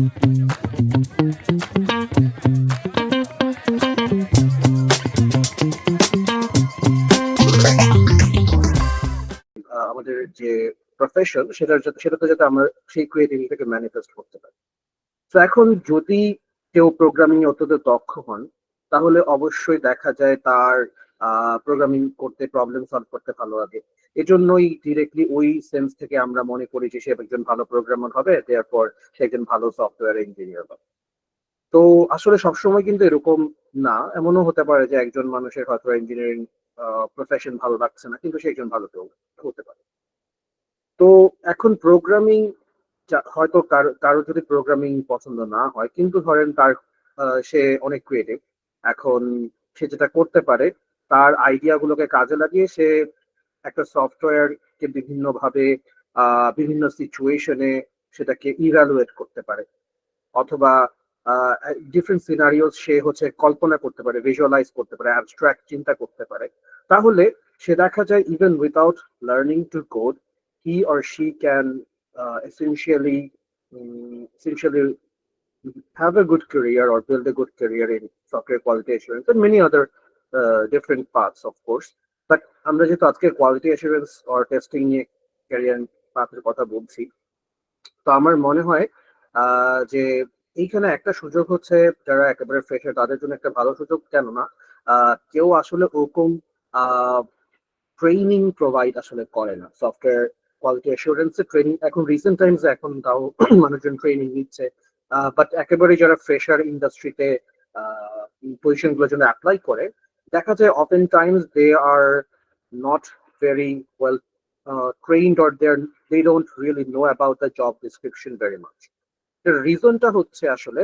আমাদের যে প্রফেশন সেটাতে যাতে আমরা সেই ক্রিয়েটিভিটিকে ম্যানিফেস্ট করতে পারি। তো এখন যদি কেউ প্রোগ্রামিং অত্যন্ত দক্ষ হন, তাহলে অবশ্যই দেখা যায় তার প্রোগ্রামিং করতে, প্রবলেম সলভ করতে ভালো লাগে। এজন্যই ডিরেক্টলি ওই সেন্স থেকে আমরা মনে করি যে সে একজন ভালো প্রোগ্রামার হবে, দেয়ারপর সে একজন ভালো সফটওয়্যার ইঞ্জিনিয়ার হবে। তো আসলে সবসময় কিন্তু এরকম না, এমনও হতে পারে যে একজন মানুষের হয়তো ইঞ্জিনিয়ারিং প্রফেশন ভালো লাগছে না, কিন্তু সে একজন ভালো কেউ হতে পারে। তো এখন প্রোগ্রামিং হয়তো কারো যদি প্রোগ্রামিং পছন্দ না হয়, কিন্তু ধরেন তার সে অনেক ক্রিয়েটিভ, এখন সে যেটা করতে পারে তার আইডিয়া গুলোকে কাজে লাগিয়ে সে একটা সফটওয়্যার কে বিভিন্ন ভাবে বিভিন্ন সিচুয়েশনে সেটাকে ইভ্যালুয়েট করতে পারে, অথবা ডিফারেন্ট সিনারিও সে হচ্ছে কল্পনা করতে পারে, ভিজুয়ালাইজ করতে পারে, অ্যাবস্ট্রাক্ট চিন্তা করতে পারে। তাহলে সে দেখা যায় even without learning to code, he or she can essentially have a good career or build a good career in software quality assurance and many other different paths, of course. But আমরা যেহেতু আজকে quality assurance or testing নিয়ে career পাথের কথা বলছি, তো আমার মনে হয় যে এইখানে একটা সুযোগ হচ্ছে, যারা একেবারে ফ্রেশার তাদের জন্য একটা ভালো সুযোগ। কেন না, কেউ আসলে ওরকম ট্রেনিং প্রোভাইড আসলে করে না সফটওয়্যার কোয়ালিটি অ্যাসুরেন্স এর ট্রেনিং। এখন রিসেন্ট টাইমস এখন তাও মানুষজন ট্রেনিং নিচ্ছে, বাট একেবারে যারা ফ্রেশার ইন্ডাস্ট্রিতে পজিশন গুলোর জন্য অ্যাপ্লাই করে, দেখা যায় often times they are not very well trained, or they don't really know about the job description very much. The রিজনটা হচ্ছে আসলে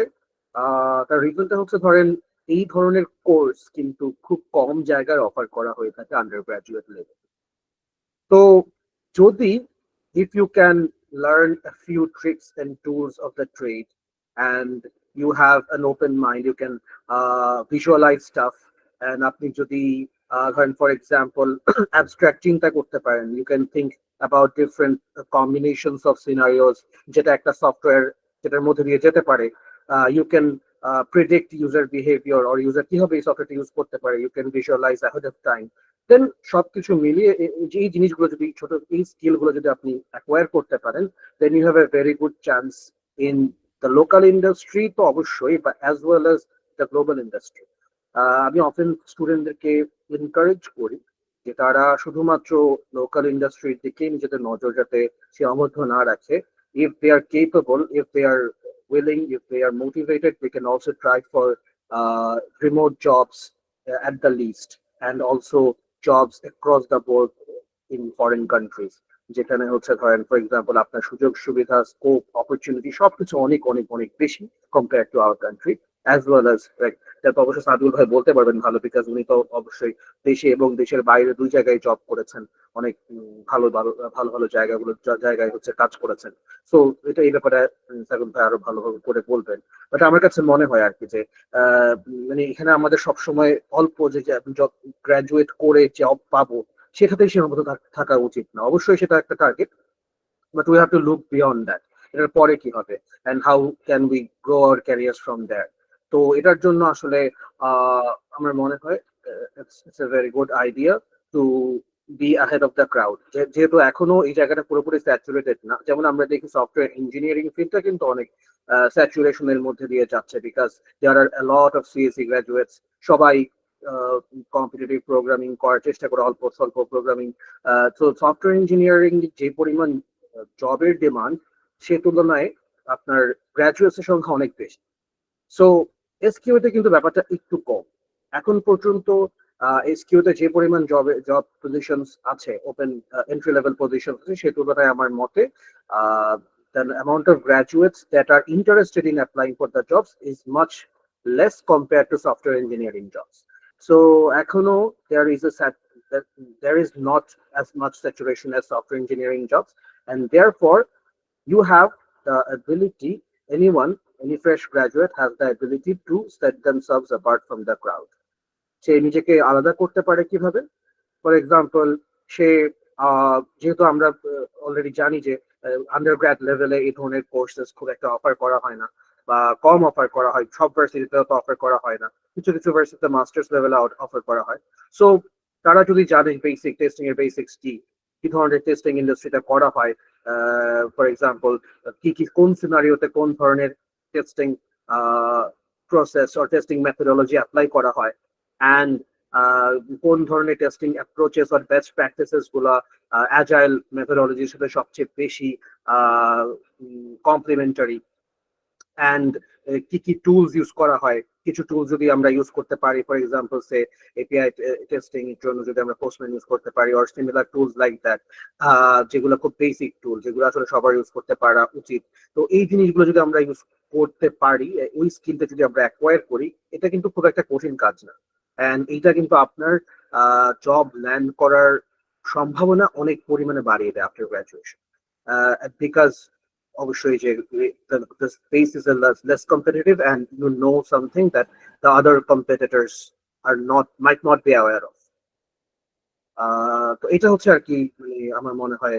তার রিজনটা হচ্ছে ধরেন এই ধরনের কোর্স কিন্তু খুব কম জায়গায় অফার করা হয়ে থাকে আন্ডার গ্রাজুয়েট লেভেল। তো যদি if you can learn a few tricks and tools of the trade, and you have an open mind, you can visualize stuff, and আপনি যদি ধরেন ফর এক্সাম্পল abstract চিন্তা করতে পারেন, you can think about different combinations of scenarios যেটা একটা software যেটার মধ্যে দিয়ে যেতে পারে, you can predict user behavior or user কিভাবে এই সফটওয়্যারটা ইউজ করতে পারে, you can visualize ahead of time. দেন সবকিছু মিলিয়ে যে এই জিনিসগুলো যদি ছোট এই স্কিল গুলো যদি আপনি অ্যাকোয়ার করতে পারেন, then you have a very good chance in the local industry তো অবশ্যই, বা as well as the global industry. আমি অফেন স্টুডেন্টদেরকে এনকারেজ করি যে তারা শুধুমাত্র লোকাল ইন্ডাস্ট্রির দিকে নিজেদের নজর যাতে সীমাবদ্ধ না রাখে। if they are capable, if they are willing, if they are motivated, they can also try for remote jobs at the least, and also jobs across the board in foreign countries, যেখানে হচ্ছে ধরেন for example আপনার সুযোগ সুবিধা, scope, opportunity সবকিছু অনেক অনেক অনেক বেশি compare to our country, as well as like তো অবশ্যই সাদুল ভাই বলতে পারবেন ভালো, বিকজ উনি তো অবশ্যই দেশে এবং দেশের বাইরে দুই জায়গায় জব করেছেন, অনেক ভালো ভালো ভালো ভালো জায়গায় হচ্ছে কাজ করেছেন। সো এটা এই ব্যাপারে সাদুল ভাই আরো ভালোভাবে করে বলবেন। বাট আমার কাছে মনে হয় আর কি যে মানে এখানে আমাদের সবসময় অল্প যে গ্রাজুয়েট করে জব পাবো সেটাতেই সীমাবদ্ধ থাকা উচিত না। অবশ্যই সেটা একটা target, but we have to look beyond that. এটার পরে কি হবে, and how can we grow our career from there. তো এটার জন্য আসলে আমার মনে হয় it's a very good idea to be ahead of the crowd. যেহেতু এখনো এই জায়গাটা পুরোপুরি স্যাচুরেটেড না, যেমন আমরা দেখি সফটওয়্যার ইঞ্জিনিয়ারিং ফিল্ডটা কিন্তু অনেক স্যাচুরেশনের মধ্যে দিয়ে যাচ্ছে, because there are a lot of CSC graduates, সবাই কম্পিটিটিভ প্রোগ্রামিং করার চেষ্টা করে, অল্প স্বল্প প্রোগ্রামিং। তো সফটওয়্যার ইঞ্জিনিয়ারিং যে পরিমাণ জবের ডিমান্ড, সে তুলনায় আপনার গ্রাজুয়েটসের সংখ্যা অনেক বেশি। সো এসকিউতে কিন্তু ব্যাপারটা একটু কম এখন পর্যন্ত। এসকিউতে যে পরিমাণ জব পজিশন আছে, ওপেন এন্ট্রি লেভেল পজিশন আছে, সে তুলনায় আমার মতে the amount of graduates that are interested in applying for the jobs is much less compared to software engineering jobs. So echono there is not as much saturation as software engineering jobs, and therefore you have the ability, any fresh graduate has the ability to set themselves apart from the crowd. সে নিজেকে আলাদা করতে পারে কিভাবে? For example, সে যেহেতু আমরা already জানি যে under grad লেভেলে এই ধরনের কোর্সেস খুব একটা অফার করা হয় না, বা কম অফার করা হয়, সব ভার্সিটিতে তো অফার করা হয় না, কিছু কিছু ভার্সিটিতে মাস্টার্স লেভেলে অফার করা হয়। সো তারা যদি জানে বেসিক টেস্টিং এর বেসিক্স কি, কি ধরনের টেস্টিং ইন্ডাস্ট্রিতে করা হয়, ফর এক্সাম্পল কি কি কোন সিনারিওতে কোন ধরনের testing process or testing methodology apply করা হয়, অ্যান্ড কোন ধরনের টেস্টিং অ্যাপ্রোচেস আর বেস্ট প্র্যাকটিসেস গুলা অ্যাজাইল মেথোডোলজির সাথে সবচেয়ে বেশি কমপ্লিমেন্টারি, অ্যান্ড কি কি টুলস ইউজ করা হয়। কিছু টুলস যদি আমরা ইউজ করতে পারি, for example say API testing এর জন্য যদি আমরা পোস্টম্যান ইউজ করতে পারি or similar tools like that, যেগুলো খুব বেসিক টুল, যেগুলো আসলে সবার ইউজ করতে পারা উচিত। তো এই জিনিসগুলো যদি আমরা ইউজ করতে পারি, ওই স্কিলটা যদি আমরা অ্যাকোয়ার করি, এটা কিন্তু খুব একটা কঠিন কাজ না। অ্যান্ড এইটা কিন্তু আপনার জব ল্যান্ড করার সম্ভাবনা অনেক পরিমাণে বাড়িয়ে দেয় after graduation, because obviously the space is a less competitive and you know something that the other competitors are not might not be aware of. তো এটা হচ্ছে আর কি, মানে আমার মনে হয়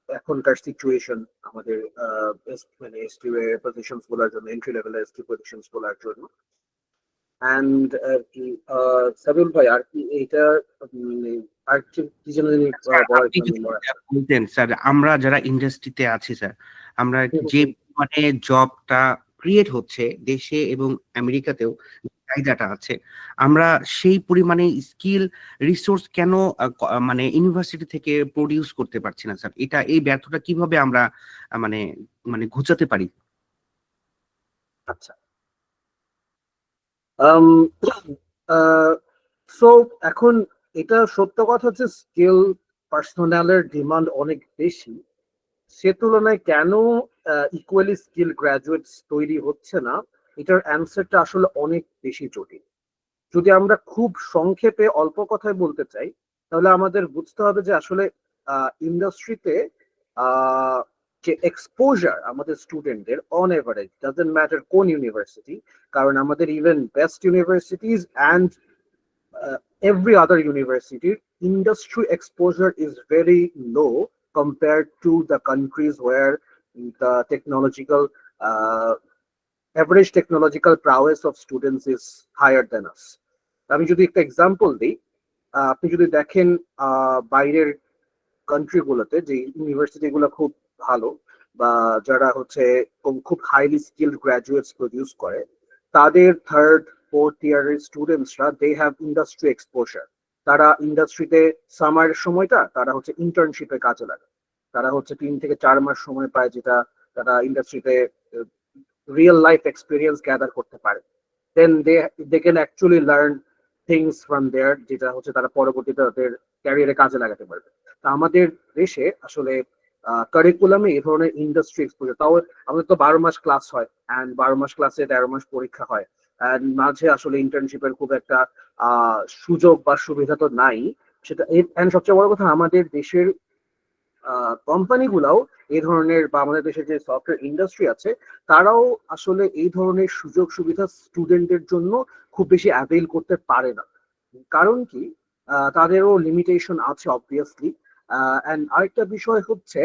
এখনকার সিচুয়েশন আমাদের মানে এসটিউ এর পজিশনস গুলোর জন্য, এন্ট্রি লেভেল এসটিউ পজিশনস গুলোর জন্য। অ্যান্ড আর কি সাবিউল ভাই আর কি এটা আর কি যেন বলার জন্য বলতেন স্যার, আমরা যারা ইন্ডাস্ট্রিতে আছি স্যার, আমরা যে মানে জবটা ক্রিয়েট হচ্ছে দেশে এবং আমেরিকাতেও চাহিদাটা আছে, আমরা সেই পরিমাণে স্কিল রিসোর্স কেন মানে ইউনিভার্সিটি থেকে প্রডিউস করতে পারছি না স্যার? এটা এই ব্যর্থতা কিভাবে আমরা মানে মানে ঘুচাতে পারি? আচ্ছা, সো এখন এটা সত্য কথা হচ্ছে স্কিল পার্সোনালের ডিমান্ড অনেক বেশি, সে তুলনায় কেন ইকুয়ালি স্কিল গ্রাজুয়েটস তৈরি হচ্ছে না, এটার অ্যান্সারটা আসলে অনেক বেশি জটিল। যদি আমরা খুব সংক্ষেপে অল্প কথায় বলতে চাই, তাহলে আমাদের বুঝতে হবে যে আসলে ইন্ডাস্ট্রিতে যে এক্সপোজার আমাদের স্টুডেন্টদের অন এভারেজ, ডাজন্ট ম্যাটার কোন ইউনিভার্সিটি, কারণ আমাদের even best universities and every other university, industry exposure is very low compared to the countries where the technological average technological prowess of students is higher than us. আমি যদি একটা example দিই, আপনি যদি দেখেন বাইরের কান্ট্রি গুলোতে যে ইউনিভার্সিটি গুলো খুব ভালো বা যারা হচ্ছে খুব হাইলি স্কিলড গ্রাজুয়েটস প্রডিউস করে, তাদের থার্ড ফোর্থ ইয়ারের স্টুডেন্টসরা দে হ্যাভ ইন্ডাস্ট্রি এক্সপোজার। তারা ইন্ডাস্ট্রিতে সামারের সময়টা তারা হচ্ছে ইন্টার্নশিপে কাজে লাগে, তারা হচ্ছে 3 থেকে 4 মাস সময় পায়, যেটা তারা ইন্ডাস্ট্রিতে রিয়েল লাইফ এক্সপিরিয়েন্স গ্যাদার করতে পারে। Then they can actually learn things from there, যেটা হচ্ছে তারা পরবর্তীতে তাদের ক্যারিয়ারে কাজে লাগাতে পারবে। তা আমাদের দেশে আসলে কারিকুলামে এই ধরনের ইন্ডাস্ট্রি এক্সপোজার, তাও আমাদের তো 12 মাস ক্লাস হয়, অ্যান্ড 12 মাস ক্লাসে 13 মাস পরীক্ষা হয়, অ্যান্ড মাঝে আসলে ইন্টার্নশিপের খুব একটা সুযোগ বা সুবিধা তো নাই সেটা। এন্ড সবচেয়ে বড় কথা, আমাদের দেশের কোম্পানিগুলাও এই ধরনের, বা আমাদের দেশের যে সফটওয়্যার ইন্ডাস্ট্রি আছে, তারাও আসলে এই ধরনের সুযোগ সুবিধা স্টুডেন্টের জন্য খুব বেশি অ্যাভেল করতে পারে না। কারণ কি, তাদেরও লিমিটেশন আছে অবভিয়াসলি। অ্যান্ড আরেকটা বিষয় হচ্ছে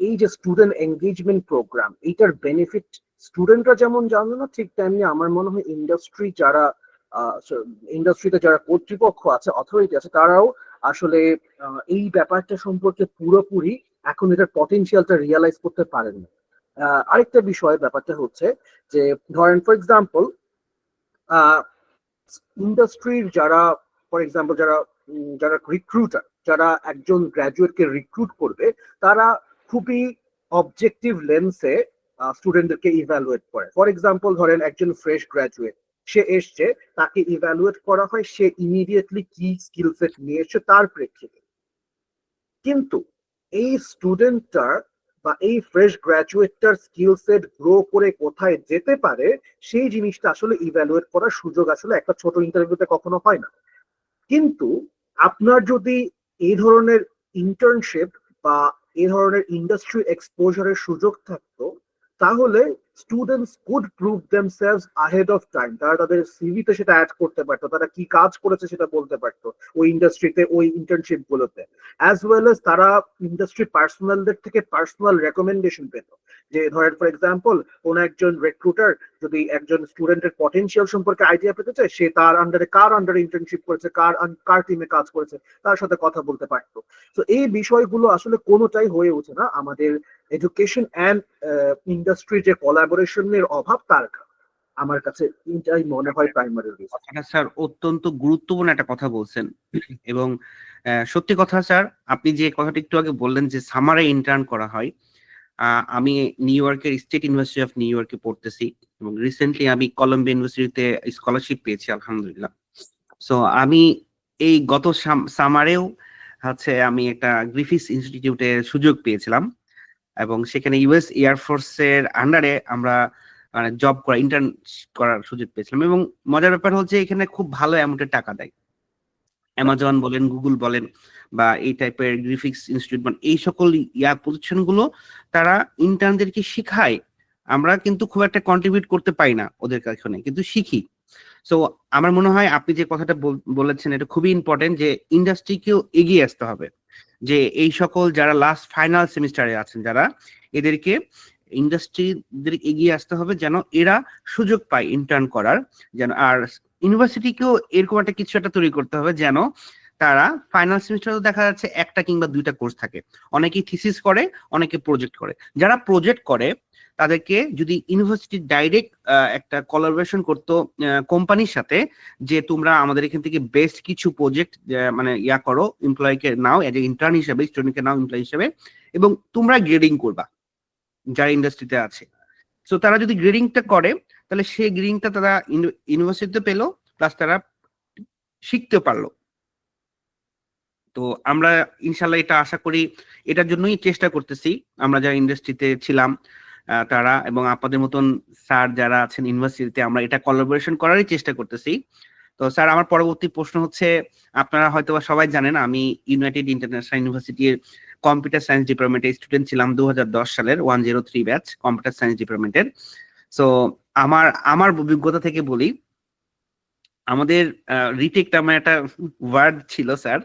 এই যে স্টুডেন্ট এঙ্গেজমেন্ট প্রোগ্রাম, এইটার বেনিফিট স্টুডেন্টরা যেমন জানে না, ঠিক তেমনি আমার মনে হয় ইন্ডাস্ট্রিতে যারা কর্তৃপক্ষ আছে, অথরিটি আছে, তারাও আসলে এই ব্যাপারটা সম্পর্কে পুরোপুরি এখন এটার পটেনশিয়ালটা রিয়ালাইজ করতে পারেন না। আরেকটা বিষয় ব্যাপারটা হচ্ছে যে ধরেন ফর এক্সাম্পল ইন্ডাস্ট্রির যারা, ফর এক্সাম্পল যারা রিক্রুটার, যারা একজন গ্রাজুয়েটকে রিক্রুট করবে, তারা খুবই অবজেক্টিভ লেন্সে স্টুডেন্টদেরকে ইভ্যালুয়েট করে। ফর এক্সাম্পল ধরেন একজন ফ্রেশ গ্রাজুয়েট, সে এসছে, তাকে ইভ্যালুয়েট করা হয় সে ইমিডিয়েটলি কি স্কিল সেট নিয়ে এসছে তার প্রেক্ষিতে। কিন্তু এই স্টুডেন্টটার বা এই ফ্রেশ গ্রাজুয়েটটার স্কিল সেট গ্রো করে কোথায় যেতে পারে, সেই জিনিসটা আসলে ইভ্যালুয়েট করার সুযোগ আসলে একটা ছোট ইন্টারভিউতে কখনো হয় না। কিন্তু আপনার যদি এই ধরনের ইন্টার্নশিপ বা এই ধরনের ইন্ডাস্ট্রি এক্সপোজারের সুযোগ থাকতো, তাহলে students could prove themselves ahead of time, তারা তাদের সিভিতে সেটা অ্যাড করতে পারতো, তারা কি কাজ করেছে সেটা বলতে পারতো ওই ইন্ডাস্ট্রিতে, ওই ইন্টার্নশিপ গুলোতে, অ্যাজ ওয়েল এস তারা ইন্ডাস্ট্রি পার্সোনালদের থেকে পার্সোনাল রেকমেন্ডেশন পেত। যে ধরেন ফর এক্সাম্পল কোন একজন রিক্রুটার যদি একজন স্টুডেন্টের পটেনশিয়াল সম্পর্কে আইডিয়া পেতে চায়, সে তার আন্ডারে কার আন্ডারে ইন্টার্নশিপ করেছে, কার টিমে কাজ করেছে, তার সাথে কথা বলতে পারতো। তো এই বিষয়গুলো আসলে কোনোটাই হয়ে ওঠে না আমাদের এডুকেশন অ্যান্ড ইন্ডাস্ট্রি যে কোলাবোরেশনের অভাব, তার কারণে। আমার কাছে এটাই মনে হয় প্রাইমারি রিজন। কথাটা স্যার অত্যন্ত গুরুত্বপূর্ণ একটা কথা বলছেন, এবং সত্যি কথা স্যার, আপনি যে কথাটা একটু আগে বললেন যে সামারে ইন্টার্ন করা হয়, আমি নিউ ইয়র্কের স্টেট ইউনিভার্সিটি অফ নিউ ইয়র্কে পড়তেছি, এবং রিসেন্টলি আমি কলম্বিয়া ইউনিভার্সিটিতে স্কলারশিপ পেয়েছি আলহামদুলিল্লাহ। সো আমি এই গত সামারেও হচ্ছে আমি একটা গ্রিফিথস ইনস্টিটিউটে সুযোগ পেয়েছিলাম, এবং সেখানে ইউএস এয়ারফোর্সের আন্ডারে আমরা মানে জব করা, ইন্টার্ন করার সুযোগ পেয়েছিলাম। এবং মজার ব্যাপার হচ্ছে এখানে খুব ভালো অ্যামাউন্টের টাকা দেয়। অ্যামাজন বলেন, গুগল বলেন, বা এই টাইপের গ্রিফিক্স ইনস্টিটিউট বলেন, এই সকল প্রতিষ্ঠানগুলো তারা ইন্টার্নদেরকে শিখায়। আমরা কিন্তু খুব একটা কন্ট্রিবিউট করতে পারি না ওদের কাছে, কিন্তু শিখি। সো আমার মনে হয় আপনি যে কথাটা বলেছেন এটা খুবই ইম্পর্টেন্ট, যে ইন্ডাস্ট্রিকেও এগিয়ে আসতে হবে, যে এই সকল যারা লাস্ট ফাইনাল সেমিস্টারে আছেন যারা, এদেরকে ইন্ডাস্ট্রিদের এগিয়ে আসতে হবে যেন এরা সুযোগ পায় ইন্টার্ন করার, যেন। আর ইউনিভার্সিটিকেও এরকম একটা কিছু একটা তৈরি করতে হবে যেন তারা ফাইনাল সেমিস্টারে দেখা যাচ্ছে একটা কিংবা দুইটা কোর্স থাকে। অনেকেই থিসিস করে, অনেকে প্রজেক্ট করে। যারা প্রজেক্ট করে তাদেরকে যদি ইউনিভার্সিটি ডাইরেক্ট একটা কোলাবোরেশন করতো কোম্পানির সাথে, যে তোমরা আমাদের এখান থেকে বেস্ট কিছু প্রজেক্ট মানে করো, এমপ্লয়িকে নাও এজ এ ইন্টার্ন হিসেবে, স্টুডেন্টকে নাও এমপ্লয়ি হিসেবে, এবং তোমরা গ্রেডিং করবা যারা ইন্ডাস্ট্রিতে আছে। সো তারা যদি গ্রেডিংটা করে, তাহলে সেই গ্রেডিংটা তারা ইউনিভার্সিটিতে পেলো, প্লাস তারা শিখতে পারলো। তো আমরা ইনশাল্লাহ এটা আশা করি, এটার জন্যই চেষ্টা করতেছি আমরা যারা ইন্ডাস্ট্রিতে ছিলাম তারা, এবং আপনাদের মতন স্যার যারা আছেন ইউনিভার্সিটিতে, আমরা এটা কোলাবোরেশন করারই চেষ্টা করতেছি। তো স্যার, আমার পরবর্তী প্রশ্ন হচ্ছে, আপনারা হয়তো সবাই জানেন আমি ইউনাইটেড ইন্টারন্যাশনাল ইউনিভার্সিটির কম্পিউটার সায়েন্স ডিপার্টমেন্টের স্টুডেন্ট ছিলাম 2010 সালের 103 ব্যাচ কম্পিউটার সায়েন্স ডিপার্টমেন্টের। সো আমার আমার অভিজ্ঞতা থেকে বলি, আমাদের রিটেক নামে একটা ওয়ার্ড ছিল স্যার।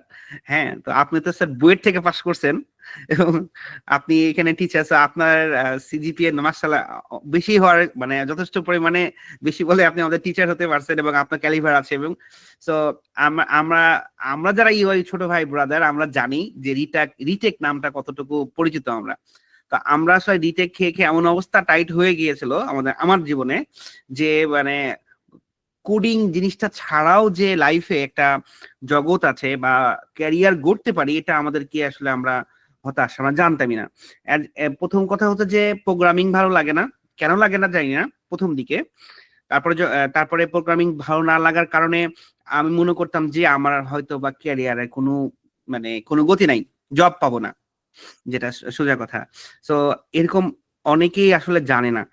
হ্যাঁ, তো আপনি তো স্যার বুয়েট থেকে পাস করছেন, এবং আপনি এখানে টিচার, আপনার সিজিপিএ মাশাআল্লাহ বেশি হওয়ার মানে যথেষ্ট পরিমাণে বেশি বলে আপনি আমাদের টিচার হতে পারছেন, এবং আপনার ক্যালিভার আছে। এবং সো আমরা আমরা যারা ইউআই ছোট ভাই ব্রাদার, আমরা জানি যে রিটেক নামটা কতটুকু পরিচিত আমরা। তো আমরা আসলে রিটেক খেয়ে খেয়ে এমন অবস্থা টাইট হয়ে গিয়েছিল আমার জীবনে, যে মানে কোডিং জিনিসটা ছাড়াও যে লাইফে একটা জগৎ আছে বা ক্যারিয়ার গড়তে পারি, এটা আমাদেরকে আসলে আমরা হতাশ, আমরা জানতামই না। প্রথম কথা হচ্ছে যে প্রোগ্রামিং ভালো লাগে না, কেন লাগে না জানি না প্রথম দিকে। তারপরে প্রোগ্রামিং ভালো না লাগার কারণে আমি মনে করতাম যে আমার হয়তো বা ক্যারিয়ারে কোনো গতি নাই, জব পাবো না, যেটা সোজা কথা। সো এরকম অনেকেই আসলে জানে না,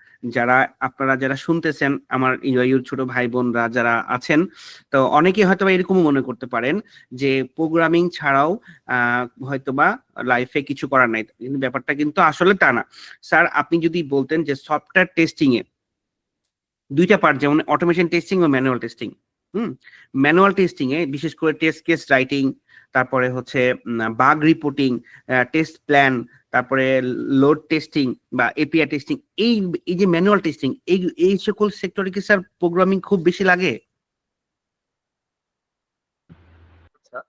আপনারা যারা শুনতেছেন, আমার ইউর ছোট ভাই বোনরা যারা আছেন, তো অনেকেই হয়তো বা এরকম মনে করতে পারেন যে প্রোগ্রামিং ছাড়াও হয়তোবা লাইফে কিছু করার নাই, কিন্তু ব্যাপারটা কিন্তু আসলে তা না। স্যার, আপনি যদি বলতেন যে সফটওয়্যার টেস্টিং এ দুইটা পার্ট, যেমন অটোমেশন টেস্টিং ও ম্যানুয়াল টেস্টিং। ম্যানুয়াল টেস্টিং এ বিশেষ করে টেস্ট কেস রাইটিং, তারপরে হচ্ছে বাগ রিপোর্টিং, টেস্ট প্ল্যান, তারপরে লোড টেস্টিং বা এপিআই টেস্টিং, এই এই যে ম্যানুয়াল টেস্টিং, এই সকল সেক্টরে কি স্যার প্রোগ্রামিং খুব বেশি লাগে? আচ্ছা,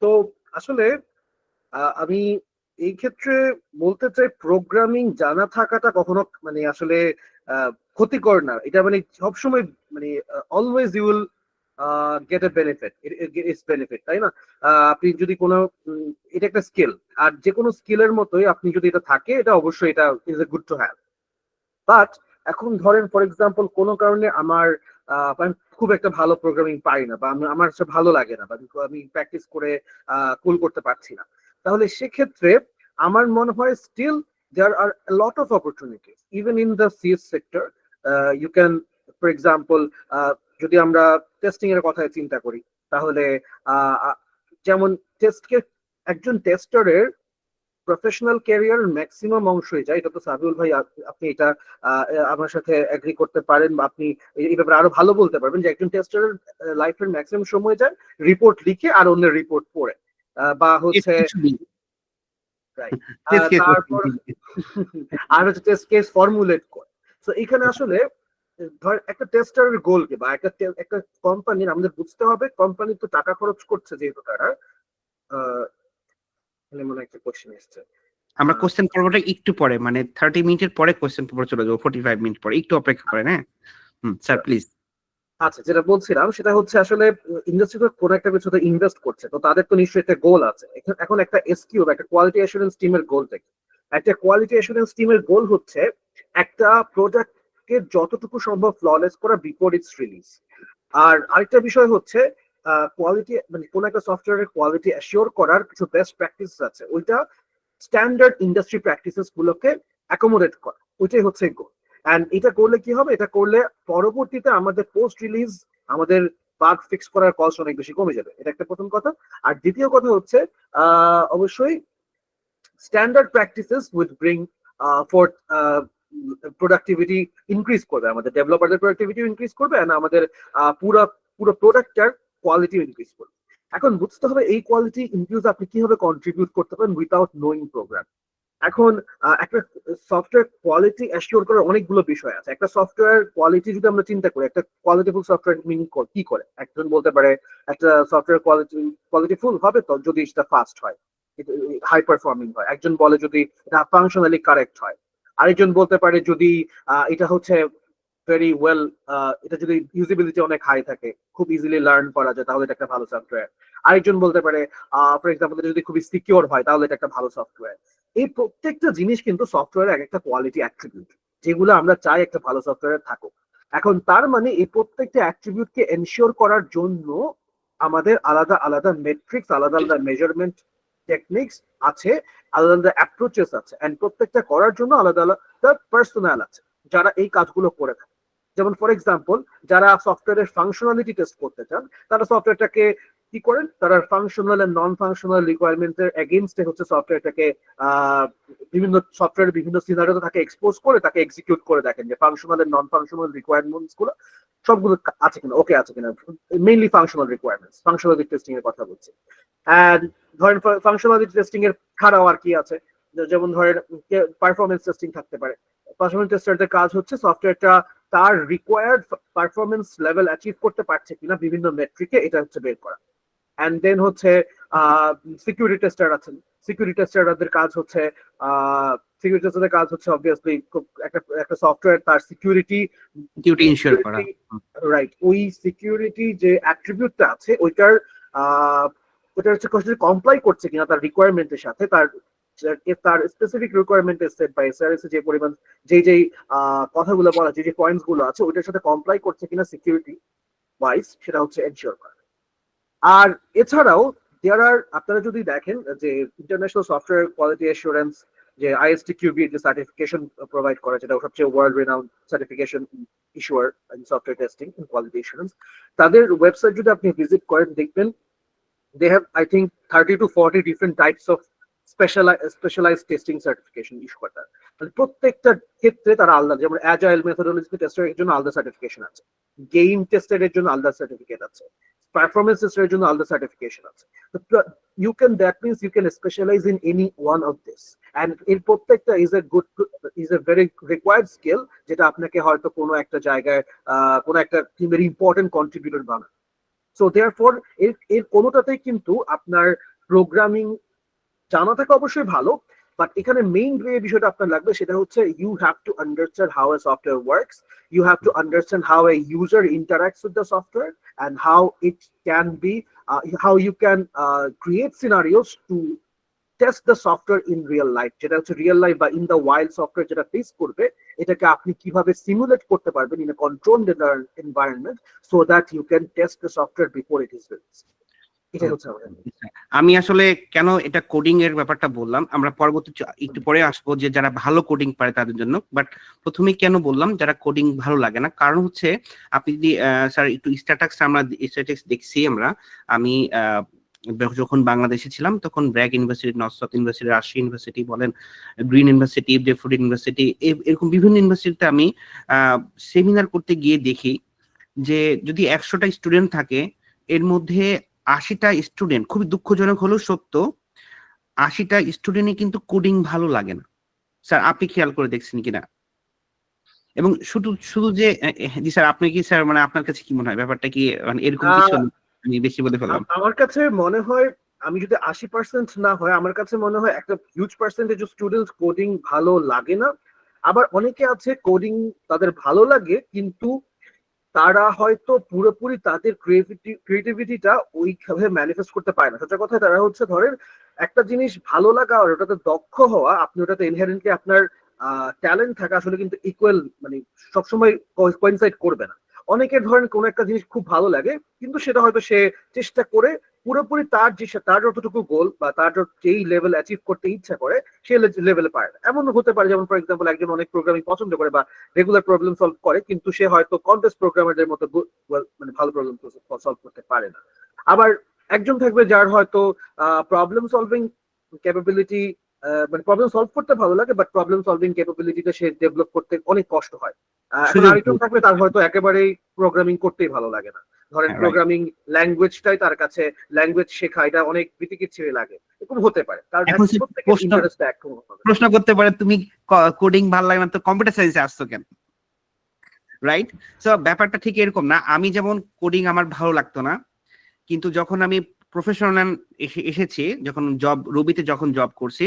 তো আসলে আমি এই ক্ষেত্রে বলতে চাই, প্রোগ্রামিং জানা থাকাটা কখনো মানে আসলে ক্ষতিকর না। এটা মানে সবসময় মানে always you will get a benefit, it's benefit, তাই না? আপনি যদি কোনো এটা একটা স্কিল, আর যে কোনো স্কিলের মতোই আপনি যদি এটা থাকে, এটা অবশ্যই এটা is a good to have. But এখন ধরেন ফর এক্সাম্পল কোনো কারণে আমি খুব একটা ভালো প্রোগ্রামিং পারি না, বা আমার ভালো লাগে না, বা আমি প্র্যাকটিস করে কুল করতে পারছি না, তাহলে সেক্ষেত্রে আমার মনে হয় still there are lot of opportunities even in the CS sector. You can for example, যদি আমরা টেস্টিং এর কথা চিন্তা করি, তাহলে যেমন একজন টেস্টারের প্রফেশনাল ক্যারিয়ার ম্যাক্সিমাম অংশই যায়, এটা তো সাবিউল ভাই আপনি এটা আমার সাথে এগ্রি করতে পারেন, বা আপনি এই ব্যাপারে আরো ভালো বলতে পারবেন যে একজন টেস্টারের লাইফের ম্যাক্সিমাম সময় যায় রিপোর্ট লিখে আর অন্যের রিপোর্ট পড়ে, বা হচ্ছে রাইট, তারপর আর হচ্ছে টেস্ট কেস ফর্মুলেট করে। তো এখানে আসলে ধর একটা টেস্টারের গোল কি, বা একটা কোম্পানির আমাদের বুঝতে হবে কোম্পানি তো টাকা খরচ করছে যেহেতু তারা মনে একটা কোশ্চেন এসছে, আমরা কোশ্চেন পর্বটা একটু পরে, মানে 30 মিনিটের পরে কোশ্চেন পর্ব চলে যাবো, 45 মিনিট পরে, একটু অপেক্ষা করেন। হ্যাঁ স্যার প্লিজ। আচ্ছা, যেটা বলছিলাম সেটা হচ্ছে আসলে ইন্ডাস্ট্রি তো কোনো একটা কিছুতে ইনভেস্ট করছে, তো তাদের তো নিশ্চয়ই একটা গোল আছে। এখন একটা এসকিউ বা একটা কোয়ালিটি অ্যাসুরেন্স টিমের গোল থেকে, একটা কোয়ালিটি অ্যাসুরেন্স টিমের গোল হচ্ছে একটা প্রোডাক্টকে যতটুকু সম্ভব ফ্ললেস করা বিফোর ইটস রিলিজ। আর আরেকটা বিষয় হচ্ছে কোয়ালিটি, মানে কোন একটা সফটওয়্যারের কোয়ালিটি অ্যাসিওর করার কিছু বেস্ট প্র্যাকটিস আছে, ওইটা স্ট্যান্ডার্ড ইন্ডাস্ট্রি প্র্যাকটিসেস গুলোকে অ্যাকোমোডেট করা, ওইটাই হচ্ছে গোল। অ্যান্ড এটা করলে কি হবে, এটা করলে পরবর্তীতে আমাদের পোস্ট রিলিজ আমাদের বাগ ফিক্স করার কস্ট অনেক বেশি কমে যাবে, এটা একটা প্রথম কথা। আর দ্বিতীয় কথা হচ্ছে অবশ্যই standard practices with bring fourth productivity increase করবে, আমাদের ডেভেলপারদের প্রোডাক্টিভিটি ইনক্রিজ করবে, আর আমাদের পুরো পুরো প্রোডাক্টটার কোয়ালিটি ইনক্রিজ করবে। এখন বুঝতে হবে এই কোয়ালিটি ইনক্রিজ আপনি কিভাবে কন্ট্রিবিউট করতে পারেন উইথাউট নোয়িং প্রোগ্রাম। এখন একটা সফটওয়্যার কোয়ালিটি অ্যাসিওর করার অনেকগুলো বিষয় আছে। একটা সফটওয়্যার কোয়ালিটি যদি আমরা চিন্তা করি, একটা কোয়ালিটিফুল সফটওয়্যার মিনিং কি করে, একজন বলতে পারে একটা সফটওয়্যার কোয়ালিটিফুল হবে তো যদি সেটা ফাস্ট হয়, হাই পারফর্মিং হয়। একজন বলে যদি এটা ফাংশনালি কারেক্ট হয়। আরেকজন বলতে পারে যদি এটা হচ্ছে ভেরি ওয়েল, এটা যদি ইউজিবিলিটি অনেক হাই থাকে, খুব ইজিলি লার্ন করা যায়, তাহলে এটা একটা ভালো সফটওয়্যার। আরেকজন বলতে পারে ফর এক্সাম্পল যদি খুবই সিকিউর হয়, তাহলে এটা একটা ভালো সফটওয়্যার। এই প্রত্যেকটা জিনিস কিন্তু সফটওয়্যারের এক একটা কোয়ালিটি অ্যাট্রিবিউট, যেগুলো আমরা চাই একটা ভালো সফটওয়্যার থাকুক। এখন তার মানে এই প্রত্যেকটা অ্যাট্রিবিউটকে এনশিওর করার জন্য আমাদের আলাদা আলাদা মেট্রিক্স, আলাদা আলাদা মেজারমেন্ট টেকনিক্স আছে, আলাদা আলাদা অ্যাপ্রোচেস আছে, এন্ড প্রত্যেকটা করার জন্য আলাদা আলাদা পার্সোনাল আছে যারা এই কাজগুলো করে থাকে। যেমন ফর এক্সাম্পল যারা সফটওয়্যারের ফাংশনালিটি টেস্ট করতে চান, তারা সফটওয়্যারটাকে কি করেন, তারা ফাংশনাল এন্ড নন ফাংশনাল রিকোয়ারমেন্টের এগেইনস্টে হচ্ছে সফটওয়্যারটাকে বিভিন্ন সফটওয়্যার বিভিন্ন সিনারিওতে তাকে এক্সপোজ করে তাকে এক্সিকিউট করে দেখেন যে functional and non functional requirements গুলো সবগুলো আছে কিনা, ওকে আছে কিনা। Mainly functional requirements, functionality testing এর কথা বলছি। এন্ড ধরেন ফাংশনালিটি টেস্টিং এর ছাড়াও আর কি আছে, যেমন ধরেন পারফরমেন্স টেস্টিং থাকতে পারে। পারফরমেন্স টেস্টারদের কাজ হচ্ছে সফটওয়্যারটা তার রিকোয়ার্ড পারফরমেন্স লেভেল অ্যাচিভ করতে পারছে কিনা বিভিন্ন মেট্রিকে, এটা হচ্ছে বের করা। এন্ড দেন হচ্ছে সিকিউরিটি টেস্টার আছেন, সিকিউরিটি টেস্টারদের কাজ হচ্ছে সিকিউরিটি টেস্টারদের কাজ হচ্ছে অবভিয়াসলি একটা সফটওয়্যার তার সিকিউরিটি ইনশিওর করা, রাইট, ওই সিকিউরিটি যে অ্যাট্রিবিউটটা আছে ওইটার ওটা হচ্ছে কমপ্লাই করছে কিনা তার রিকোয়ারমেন্টের সাথে, তার specific requirement set by SRS যে পরিমাণ যেই কথাগুলো বলা, যে পয়েন্টস গুলো আছে ওইটার সাথে কমপ্লাই করছে কিনা সিকিউরিটি ওয়াইজ, সেটা হচ্ছে এনশিওর করা। আর এছাড়াও আপনারা যদি দেখেন যে ইন্টারন্যাশনাল সফটওয়্যার কোয়ালিটি অ্যাসুরেন্স যে ISTQB যে সার্টিফিকেশন প্রোভাইড করে, যেটা সবচেয়ে world renowned certification ইস্যুয়ার in software testing in quality assurance, তাদের ওয়েবসাইট যদি আপনি ভিজিট করেন দেখবেন they have I think 30 to 40 different types of specialized testing certification issue করে। মানে প্রত্যেকটা ক্ষেত্রে তারা আলাদা, যেমন অ্যাজাইল মেথোডোলজি টেস্টের জন্য আলাদা সার্টিফিকেশন আছে, গেইম টেস্টের জন্য আলাদা সার্টিফিকেট আছে, পারফরমেন্স টেস্টের জন্য আলাদা সার্টিফিকেশন আছে। that means you can specialize in any one of this, and এর প্রত্যেকটা is a very required skill, যেটা আপনাকে হয়তো কোনো একটা জায়গায় কোনো একটা টিমের ইম্পর্টেন্ট কন্ট্রিবিউটর বানায়। সো দেয়ারফর এর কোনোটাতেই কিন্তু আপনার প্রোগ্রামিং জানা থাকা অবশ্যই ভালো, বাট এখানে মেইন যে বিষয়টা আপনার লাগবে সেটা হচ্ছে you have to understand how a software works, you have to understand how a user interacts with the software, and how it can be how you can create scenarios to test the software in real life, যেটা হচ্ছে real life বা in the wild software যেটা face করবে, এটাকে আপনি কিভাবে simulate করতে পারবেন in a controlled environment so that you can test the software before it is released. এটাই হচ্ছে আমাদের। আমি আসলে কেন এটা কোডিং এর ব্যাপারটা বললাম, আমরা পরবর্তী একটু পরে আসবো যে যারা ভালো কোডিং পারে তাদের জন্য, বাট প্রথমেই কেন বললাম যারা কোডিং ভালো লাগে না, কারণ হচ্ছে আপনি যদি স্যার একটু স্ট্যাটিক্স দেখছি আমরা, আমি যখন বাংলাদেশে ছিলাম তখন BRAC university, north south university, Rajshahi university বলেন, গ্রিন ইউনিভার্সিটি, ডেফোডিল ইউনিভার্সিটি, এরকম বিভিন্ন ইউনিভার্সিটিতে আমি সেমিনার করতে গিয়ে দেখি যে যদি 100টা স্টুডেন্ট থাকে এর মধ্যে 80টা স্টুডেন্ট, খুবই দুঃখজনক হলেও সত্য, 80টা স্টুডেন্টই কিন্তু কোডিং ভালো লাগে না। স্যার আপনি খেয়াল করে দেখছেন কিনা? এবং শুধু শুধু যে জি স্যার, আপনি কি স্যার মানে আপনার কাছে কি মনে হয় ব্যাপারটা কি মানে এরকম কিছু আমি বেশি বলে ফেললাম? আমার কাছে মনে হয়, আমি যদি 80% না হয়, আমার কাছে মনে হয় একটা huge percentage of students coding ভালো লাগে না। আবার অনেকে আছে কোডিং তাদের ভালো লাগে, কিন্তু তারা হয়তো পুরোপুরি তাদের ক্রিয়েটিভিটিটা ওইভাবে ম্যানিফেস্ট করতে পারে না। সোজা কথা, তারা হচ্ছে ধরেন একটা জিনিস ভালো লাগা আর ওটাতে দক্ষ হওয়া, আপনি ওটাতে ইনহেরেন্টলি আপনার ট্যালেন্ট থাকা আসলে কিন্তু ইকুয়াল, মানে সবসময় কোইনসাইড করবে না। অনেকের ধরেন কোনো একটা জিনিস খুব ভালো লাগে, কিন্তু সেটা হয়তো সে চেষ্টা করে পুরোপুরি তার যতটুকু গোল বা তার যেই লেভেল অ্যাচিভ করতে ইচ্ছা করে সেই লেভেলে পারে না। এমন হতে পারে, যেমন ফর এক্সাম্পল একজন অনেক প্রোগ্রামিং পছন্দ করে বা রেগুলার প্রবলেম সলভ করে, কিন্তু সে হয়তো কন্টেস্ট প্রোগ্রামারদের মতো মানে ভালো প্রবলেম সলভ করতে পারে না। আবার একজন থাকবে যার হয়তো প্রবলেম সলভিং ক্যাপাবিলিটি, মানে প্রবলেম সলভ করতে ভালো লাগে, বাট প্রবলেম সলভিং ক্যাপাবিলিটিটা সে ডেভেলপ করতে অনেক কষ্ট হয়। এখন আরেকজন থাকবে তার হয়তো একেবারেই প্রোগ্রামিং করতেই ভালো লাগে না। ধরেন প্রোগ্রামিং ল্যাঙ্গুয়েজটাই তার কাছে, ল্যাঙ্গুয়েজ শেখা এটা অনেক বিতিকিচ্ছিরি লাগে, এরকম হতে পারে। কারণ প্রত্যেকের ইন্টারেস্ট একরকম হবে। প্রশ্ন করতে পারে তুমি কোডিং ভালো লাগে না তো কম্পিউটার সায়েন্সে আসছো কেন, রাইট? সো ব্যাপারটা ঠিক এরকম না। আমি যেমন কোডিং আমার ভালো লাগতো না, কিন্তু যখন আমি প্রফেশনাল এসেছি, যখন রবিতে যখন জব করছি,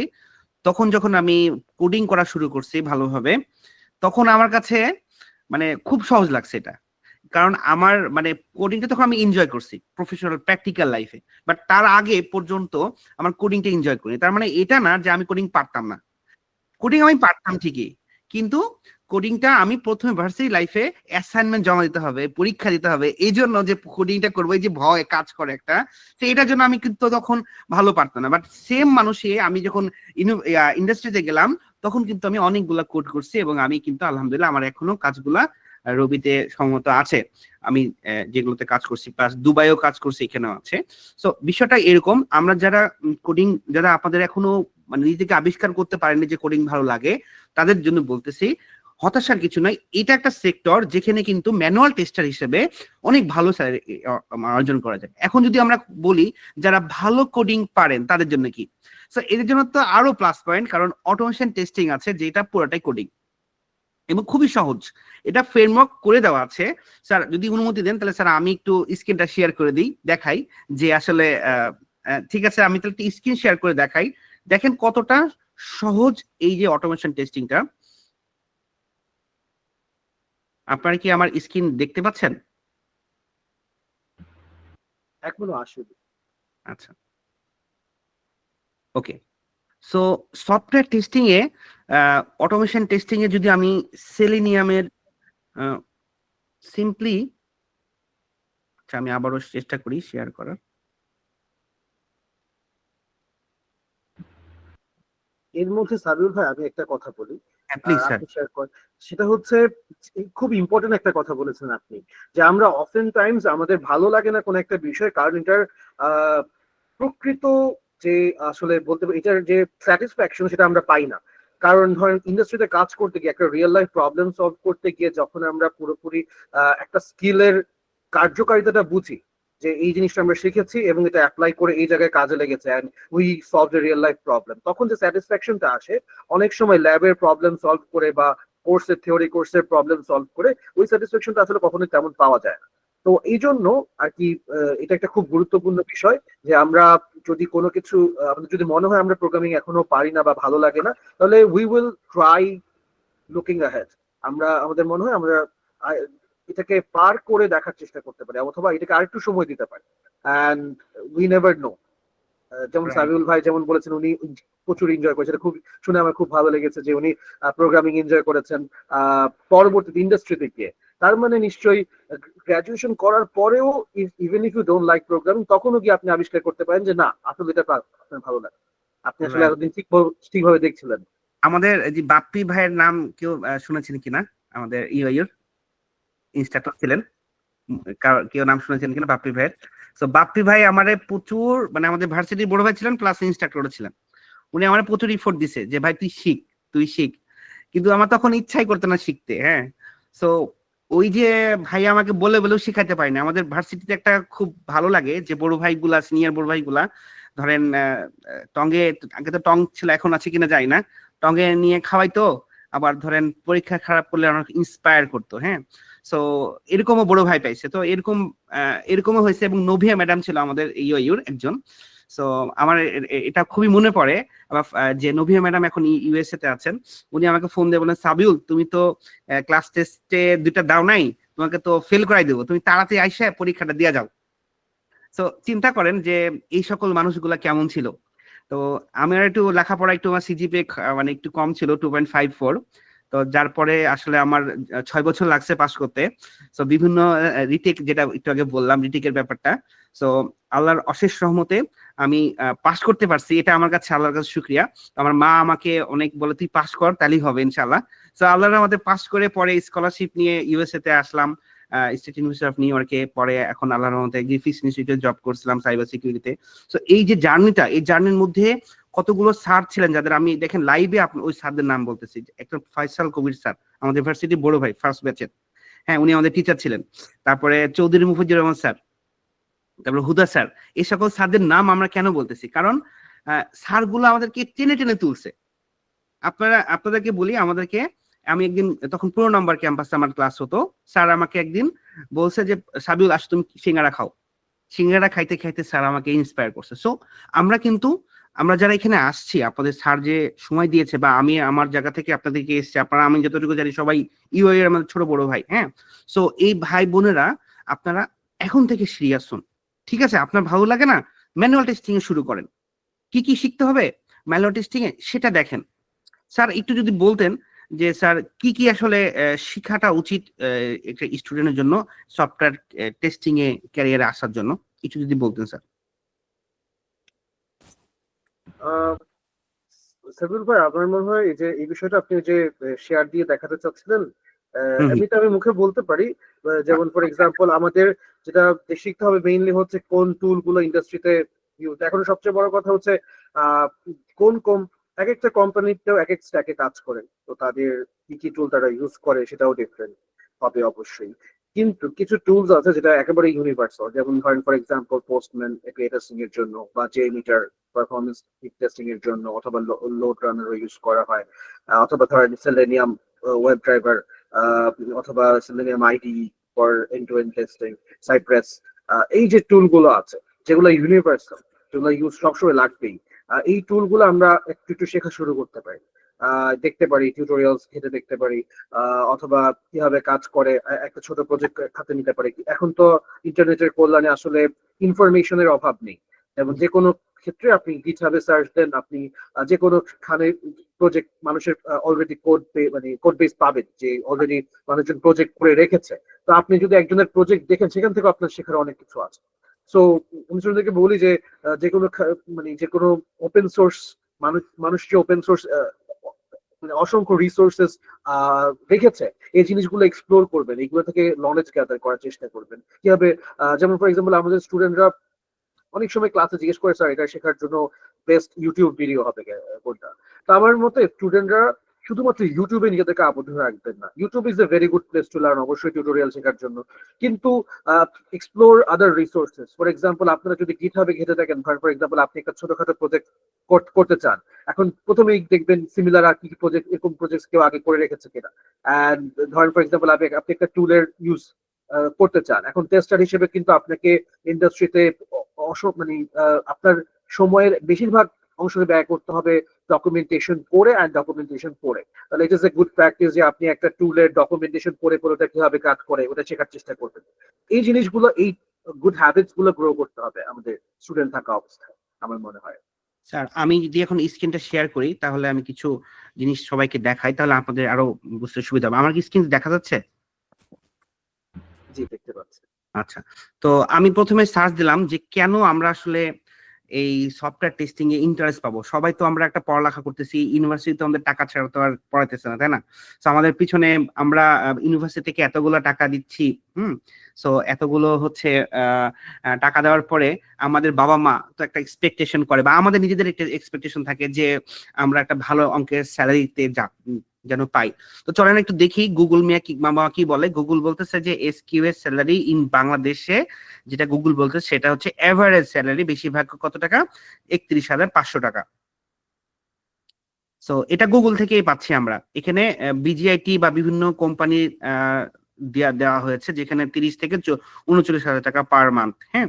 তখন যখন আমি কোডিং করা শুরু করছি ভালোভাবে, তখন আমার কাছে মানে খুব সহজ লাগছে এটা। কারণ আমার মানে কোডিংটা তখন আমি এনজয় করছি প্রফেশনাল প্র্যাকটিক্যাল লাইফে, বাট তার আগে পর্যন্ত আমার কোডিংটা এনজয় করি। তার মানে এটা না যে আমি কোডিং পারতাম না, কোডিং আমি পারতাম ঠিকই, কিন্তু কোডিংটা আমি প্রথমে ভার্সিটি লাইফে অ্যাসাইনমেন্ট জমা দিতে হবে, পরীক্ষা দিতে হবে, এই জন্য যে কোডিংটা করবো, এই যে ভয় কাজ করে একটা, তো এটার জন্য আমি কিন্তু তখন ভালো পারতাম না। বাট সেম মানুষই আমি যখন ইন্ডাস্ট্রিতে গেলাম তখন কিন্তু আমি অনেকগুলা কোড করছি, এবং আমি কিন্তু আলহামদুলিল্লাহ আমার এখনো কাজগুলা রবিতে সম্মত আছে। আমি যেগুলোতে কাজ করছি, প্লাস দুবাইও কাজ করছি, এখানেও আছে। সো বিষয়টা এরকম, আমরা যারা কোডিং, যারা আপনাদের এখনো মানে নিজেকে আবিষ্কার করতে পারেনি যে কোডিং ভালো লাগে, তাদের জন্য বলতেছি হতাশার কিছু নয়। এটা একটা সেক্টর যেখানে কিন্তু ম্যানুয়াল টেস্টার হিসেবে অনেক ভালো স্যালারি অর্জন করা যায়। এখন যদি আমরা বলি যারা ভালো কোডিং পারেন তাদের জন্য কি, সো এদের জন্য তো আরো প্লাস পয়েন্ট, কারণ অটোমেশন টেস্টিং আছে যেটা পুরোটাই কোডিং এবং খুবই সহজ। এটা ফ্রেমওয়ার্ক করে দেওয়া আছে। স্যার যদি অনুমতি দেন তাহলে স্যার আমি একটু স্ক্রিনটা শেয়ার করে দিই, দেখাই যে আসলে ঠিক আছে, আমি তাহলে স্ক্রিন শেয়ার করে দেখাই। দেখেন কতটা সহজ এই যে অটোমেশন টেস্টিংটা। আপনারা কি আমার স্ক্রিন দেখতে পাচ্ছেন? এখনো আসেনি। আচ্ছা, ওকে। সো সফটওয়্যার টেস্টিং এ, অটোমেশন টেস্টিং এ যদি আমি সেলেনিয়ামের সিম্পলি, আচ্ছা আমি আবারও চেষ্টা করি শেয়ার করার। এর মধ্যে সাবিউল ভাই আমি একটা কথা বলি, হ্যাঁ প্লিজ স্যার। আপনি শেয়ার করেন। সেটা হচ্ছে খুব ইম্পর্টেন্ট একটা কথা বলেছেন আপনি, যে আমরা অফেন টাইমস আমাদের ভালো লাগে না কোনো একটা বিষয়, কারণ এটার প্রকৃত যে আসলে বলতে পারি এটার যে স্যাটিসফ্যাকশন সেটা আমরা পাই না। কারণ ধরেন ইন্ডাস্ট্রিতে কাজ করতে গিয়ে, একটা রিয়েল লাইফ প্রবলেম সলভ করতে গিয়ে যখন আমরা পুরোপুরি একটা স্কিলের কার্যকারিতাটা বুঝি, যে এই জিনিসটা আমরা শিখেছি এবং এটা অ্যাপ্লাই করে এই জায়গায় কাজে লেগেছে, and we solve the real life problem, তখন যে স্যাটিসফ্যাকশনটা আসে, অনেক সময় ল্যাবের প্রবলেম সলভ করে বা থিওরি কোর্সের প্রবলেম সলভ করে ওই স্যাটিসফ্যাকশনটা আসলে কখনোই তেমন পাওয়া যায় না। তো এই জন্য আর কি এটা একটা খুব গুরুত্বপূর্ণ বিষয়, যে আমরা যদি কোনো কিছু আমাদের যদি মনে হয় আমরা প্রোগ্রামিং এখনো পারি না বা ভালো লাগে না, তাহলে we will try looking ahead. আমরা আমাদের মনে হয় আমরা এটাকে পার করে দেখার চেষ্টা করতে পারি, অথবা এটাকে আরেকটু সময় দিতে পারি। And we never know. যেমন সাবিউল ভাই যেমন বলেছেন উনি প্রচুর এনজয় করেছেন, খুব শুনে আমার খুব ভালো লেগেছে যে উনি প্রোগ্রামিং এনজয় করেছেন পরবর্তীতে ইন্ডাস্ট্রিতে গিয়ে। তার মানে নিশ্চয়ই গ্রাজুয়েশন করার পরেও even if you don't like programming, তখনও গিয়ে আপনি আবিষ্কার করতে পারেন যে না আসলে এটা আপনার ভালো লাগে, আপনি আসলে এতদিন ঠিকভাবে দেখছিলেন। আমাদের যে বাপ্পি ভাইয়ের নাম কেউ শুনেছেন কিনা, আমাদের ইউআইয়ের ইনস্ট্রাক্টর ছিলেন, কেউ নাম শুনেছেন কিনা বাপ্পি ভাইয়ের? তো বাপ্পি ভাই আমারে প্রচুর, মানে আমাদের ভার্সিটির বড় ভাই ছিলেন প্লাস ইনস্ট্রাক্টর ছিলেন, উনি আমার প্রচুর ইফোর্ট দিছে যে ভাই তুই শিখ, তুই শিখ। কিন্তু আমার তখন ইচ্ছাই করতো না শিখতে, হ্যাঁ। সো ওই যে ভাই আমাকে বলে বলেও শিখাতে পারি না। আমাদের ভার্সিটিতে একটা খুব ভালো লাগে যে বড় ভাইগুলা, সিনিয়র বড় ভাইগুলা ধরেন টঙ্গে, আগে তো টং ছিল এখন আছে কিনা জানি না, টঙ্গে নিয়ে খাওয়াইতো, আবার ধরেন পরীক্ষা খারাপ করলে অনেক ইন্সপায়ার করতো, হ্যাঁ। সো এরকমও বড় ভাই পাইছে, তো এরকমও হয়েছে। এবং নোভিয়া ম্যাডাম ছিল আমাদের ইউর একজন। সো আমার এটা খুবই মনে পড়ে। আবার যে নোভিয়া ম্যাডাম এখন ইউএসএ তে আছেন, উনি আমাকে ফোন দিয়ে বলেন, সাবিউল তুমি তো ক্লাস টেস্টে 2টা দাও নাই, তোমাকে তো ফেল করাই দেবো, তুমি তাড়াতাড়ি আইসা পরীক্ষাটা দিয়ে যাও। তো চিন্তা করেন যে এই সকল মানুষগুলা কেমন ছিল। তো আমার একটু লেখাপড়া একটু, আমার সিজিপিএ মানে একটু কম ছিল, 2.54। তো যার পরে আসলে আমার 6 বছর লাগছে পাস করতে। তো বিভিন্ন রিটেক, যেটা একটু আগে বললাম রিটেকের ব্যাপারটা, তো আল্লাহর অশেষ রহমতে আমি পাস করতে পারছি, এটা আমার কাছে আল্লাহর কাছে শুকরিয়া। আমার মা আমাকে অনেক বলে তুই পাস কর তাহলেই হবে ইনশাল্লাহ। তো আল্লাহর আমাদের পাস করে পরে স্কলারশিপ নিয়ে ইউএসএ তে আসলাম, স্টেট ইউনিভার্সিটি অফ নিউ ইয়র্কে। পরে এখন আল্লাহর রহমতে গ্রিফিথস ইনস্টিটিউটে জব করছিলাম সাইবার সিকিউরিটিতে। তো এই যে জার্নিটা, এই জার্নির মধ্যে কতগুলো স্যার ছিলেন যাদের আমি দেখেন লাইভে ওই স্যারদের নাম বলতেছি। একটা ফয়সাল কবির স্যার, আমাদের ইউনিভার্সিটি বড় ভাই, ফার্স্ট ব্যাচের, হ্যাঁ, উনি আমাদের টিচার ছিলেন। তারপরে চৌধুরী মুফিজুর রহমান স্যার, তারপরে হুদা স্যার। এই সকল স্যারদের নাম আমরা কেন বলতেছি, কারণ স্যারগুলো আমাদেরকে টেনে টেনে তুলছে। আপনাদেরকে বলি, আমাদেরকে, আমি একদিন, তখন পুরো নাম্বার ক্যাম্পাসে আমার ক্লাস হতো, স্যার আমাকে একদিন বলছে যে সাবিউল আস তুমি সিঙ্গারা খাও। সিঙ্গারা খাইতে খাইতে স্যার আমাকে ইন্সপায়ার করছে। সো আমরা যারা এখানে আসছি, আপনাদের স্যার যে সময় দিয়েছে, বা আমি আমার জায়গা থেকে আপনাদেরকে এসছি, আপনারা আমি যতটুকু জানি সবাই ইউএ এর আমাদের ছোট বড় ভাই, হ্যাঁ। সো এই ভাই বোনেরা, আপনারা এখন থেকে সিরিয়াস হন, ঠিক আছে? আপনার ভালো লাগে না, ম্যানুয়াল টেস্টিং এ শুরু করেন। কি কি শিখতে হবে ম্যানুয়াল টেস্টিং এ সেটা দেখেন। স্যার একটু যদি বলতেন যে স্যার কি কি আসলে শিখাটা উচিত একটা স্টুডেন্টের জন্য সফটওয়্যার টেস্টিং এ ক্যারিয়ারে আসার জন্য, কিছু যদি বলতেন স্যার। সাবিউল ভাই, আমার মনে হয় এই যে এই বিষয়টা আপনি যে শেয়ার দিয়ে দেখাতে চাচ্ছিলেন, হুম হুম। এমনিতে আমি মুখে বলতে পারি। যেমন ফর এক্সাম্পল, আমাদের যেটা শিখতে হবে মেইনলি হচ্ছে কোন টুল গুলো ইন্ডাস্ট্রিতে ইউজ। এখন সবচেয়ে বড় কথা হচ্ছে আহ, কোন এক একটা কোম্পানিতেও এক এক স্ট্যাকে কাজ করে, তো তাদের কি কি টুল তারা ইউজ করে সেটাও ডিফারেন্ট হবে অবশ্যই। কিন্তু কিছু টুলস আছে যেটা একেবারে ইউনিভার্সাল, যেমন ধরেন for example postman API testing এর জন্য, বা জে মিটার পারফরমেন্স টেস্টিং এর জন্য, অথবা লোড রানারও ইউজ করা হয়, অথবা ধরেন সেলেনিয়াম ওয়েব ড্রাইভার, অথবা selenium IDE for end to end testing, cypress. এই যে টুল গুলো আছে যেগুলো ইউনিভার্সাল, যেগুলো ইউজ সবসময় লাগবেই, এই টুল গুলো আমরা একটু একটু শেখা শুরু করতে পারি। দেখতে পারি টিউটোরিয়ালস ঘেটে দেখতে পারি, অথবা কিভাবে কাজ করে একটা ছোট প্রজেক্ট হাতে নিতে পারি। এখন তো ইন্টারনেটের কল্যাণে আসলে ইনফরমেশনের অভাব নেই, এবং যে কোনো ক্ষেত্রে আপনি গিটহাবে সার্চ দেন, আপনি যে কোনো খানে প্রজেক্ট মানুষের অলরেডি মানে কোড বেস পাবেন, যে অলরেডি মানুষজন প্রজেক্ট করে রেখেছে। তো আপনি যদি একজনের প্রজেক্ট দেখেন, সেখান থেকে আপনার শেখার অনেক কিছু আছে। সো আমি student-দেরকে বলি যে যে কোনো মানে যে কোনো ওপেন সোর্স, মানুষ যে ওপেন সোর্স মানে অসংখ্য রিসোর্সেস রেখেছে, এই জিনিসগুলো এক্সপ্লোর করবেন, এগুলো থেকে নলেজ গ্যাদার করার চেষ্টা করবেন কিভাবে। যেমন ফর এক্সাম্পল, আমাদের স্টুডেন্টরা অনেক সময় ক্লাসে জিজ্ঞেস করে, স্যার এটা শেখার জন্য বেস্ট ইউটিউব ভিডিও হবে কোনটা। তো আমার মতে স্টুডেন্টরা শুধুমাত্র ইউটিউবে নিজেদেরকে আবদ্ধ হয়ে রাখবেন না। YouTube is a very good place to learn, অবশ্যই টিউটোরিয়াল শেখার জন্য, কিন্তু explore other resources. For example, আপনারা যদি গিটহাবে ঘেটে দেখেন, ফর এক্সাম্পল আপনি একটা ছোটখাটো প্রজেক্ট করতে চান, এখন প্রথমেই দেখবেন সিমিলার আর কি কি প্রজেক্ট, এরকম প্রজেক্ট কেউ আগে করে রেখেছে কিনা। অ্যান্ড ধরেন ফর এক্সাম্পল আপনি একটা টুলের ইউজ করতে চান, এখন টেস্টার হিসেবে কিন্তু আপনাকে ইন্ডাস্ট্রিতে মানে আপনার সময়ের বেশিরভাগ অংশ ব্যয় করতে হবে ডকুমেন্টেশন করে অ্যান্ড ডকুমেন্টেশন পড়ে। তাহলে it is a good practice যে আপনি একটা টুলের ডকুমেন্টেশন পড়ে পড়ে ওটা কিভাবে কাজ করে ওটা শেখার চেষ্টা করবেন। এই জিনিসগুলো, এই গুড হ্যাবিটস গুলো গ্রো করতে হবে আমাদের স্টুডেন্ট থাকা অবস্থায়, আমার মনে হয়। স্যার আমি যদি এখন স্ক্রিনটা শেয়ার করি, তাহলে আমি কিছু জিনিস সবাইকে দেখাই, তাহলে আপনাদের আরো বুঝতে সুবিধা হবে। আমার কি স্ক্রিন দেখা যাচ্ছে? জি, দেখতে পাচ্ছি। আচ্ছা, তো আমি প্রথমে সার্চ দিলাম যে কেন আমরা আসলে এই সফটওয়্যার টেস্টিং এ ইন্টারেস্ট পাবো? সবাই তো আমরা একটা পড়ালেখা করতেছি, ইউনিভার্সিটিতে আমাদের টাকা ছাড়া তো আর পড়াইতেছে না, তাই না? তো আমাদের পিছনে আমরা ইউনিভার্সিটি থেকে এতগুলো টাকা দিচ্ছি, হুম। সো এতগুলো হচ্ছে আহ টাকা দেওয়ার পরে আমাদের বাবা মা তো একটা এক্সপেকটেশন করে, বা আমাদের নিজেদের একটা এক্সপেকটেশন থাকে যে আমরা একটা ভালো অঙ্কের স্যালারিতে যেন পাই। তো চলেন একটু দেখি গুগল মিয়া কি মামা কি বলে। গুগল বলতেছে যে এসকিউ এর স্যালারি ইন বাংলাদেশে, যেটা গুগল বলতে সেটা হচ্ছে এভারেজ স্যালারি, বেশিরভাগ কত টাকা, 31,500 টাকা। সো এটা গুগল থেকেই পাচ্ছি আমরা। এখানে বিজিআইটি বা বিভিন্ন কোম্পানির দেওয়া হয়েছে, যেখানে 30 থেকে 39,000 টাকা পার মান্থ। হ্যাঁ,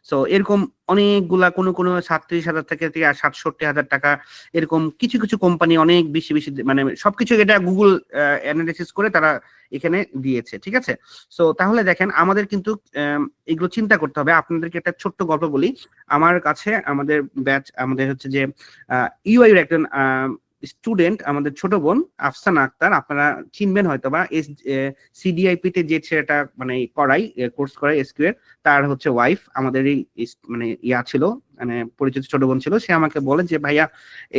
সো এরকম অনেকগুলা, কোনো কোনো 37,000 থেকে 67,000 টাকা, এরকম কিছু কিছু কোম্পানি অনেক বেশি বেশি, মানে সবকিছু এটা গুগল অ্যানালিসিস করে তারা এখানে দিয়েছে, ঠিক আছে। সো তাহলে দেখেন আমাদের কিন্তু এগুলো চিন্তা করতে হবে। আপনাদেরকে একটা ছোট্ট গল্প বলি। আমার কাছে আমাদের ব্যাচ, আমাদের হচ্ছে যে ইউআই এর একজন স্টুডেন্ট, আমাদের ছোট বোন আফসানা আক্তার, আপনারা চিনবেন হয়তো বা, সিডিআইপি তে যে ছেলেটা মানে করাই কোর্স করাই এসকিউ এর, তার হচ্ছে ওয়াইফ আমাদের এই মানে ছিল, মানে পরিচিত ছোট বোন ছিল। সে আমাকে বলে যে ভাইয়া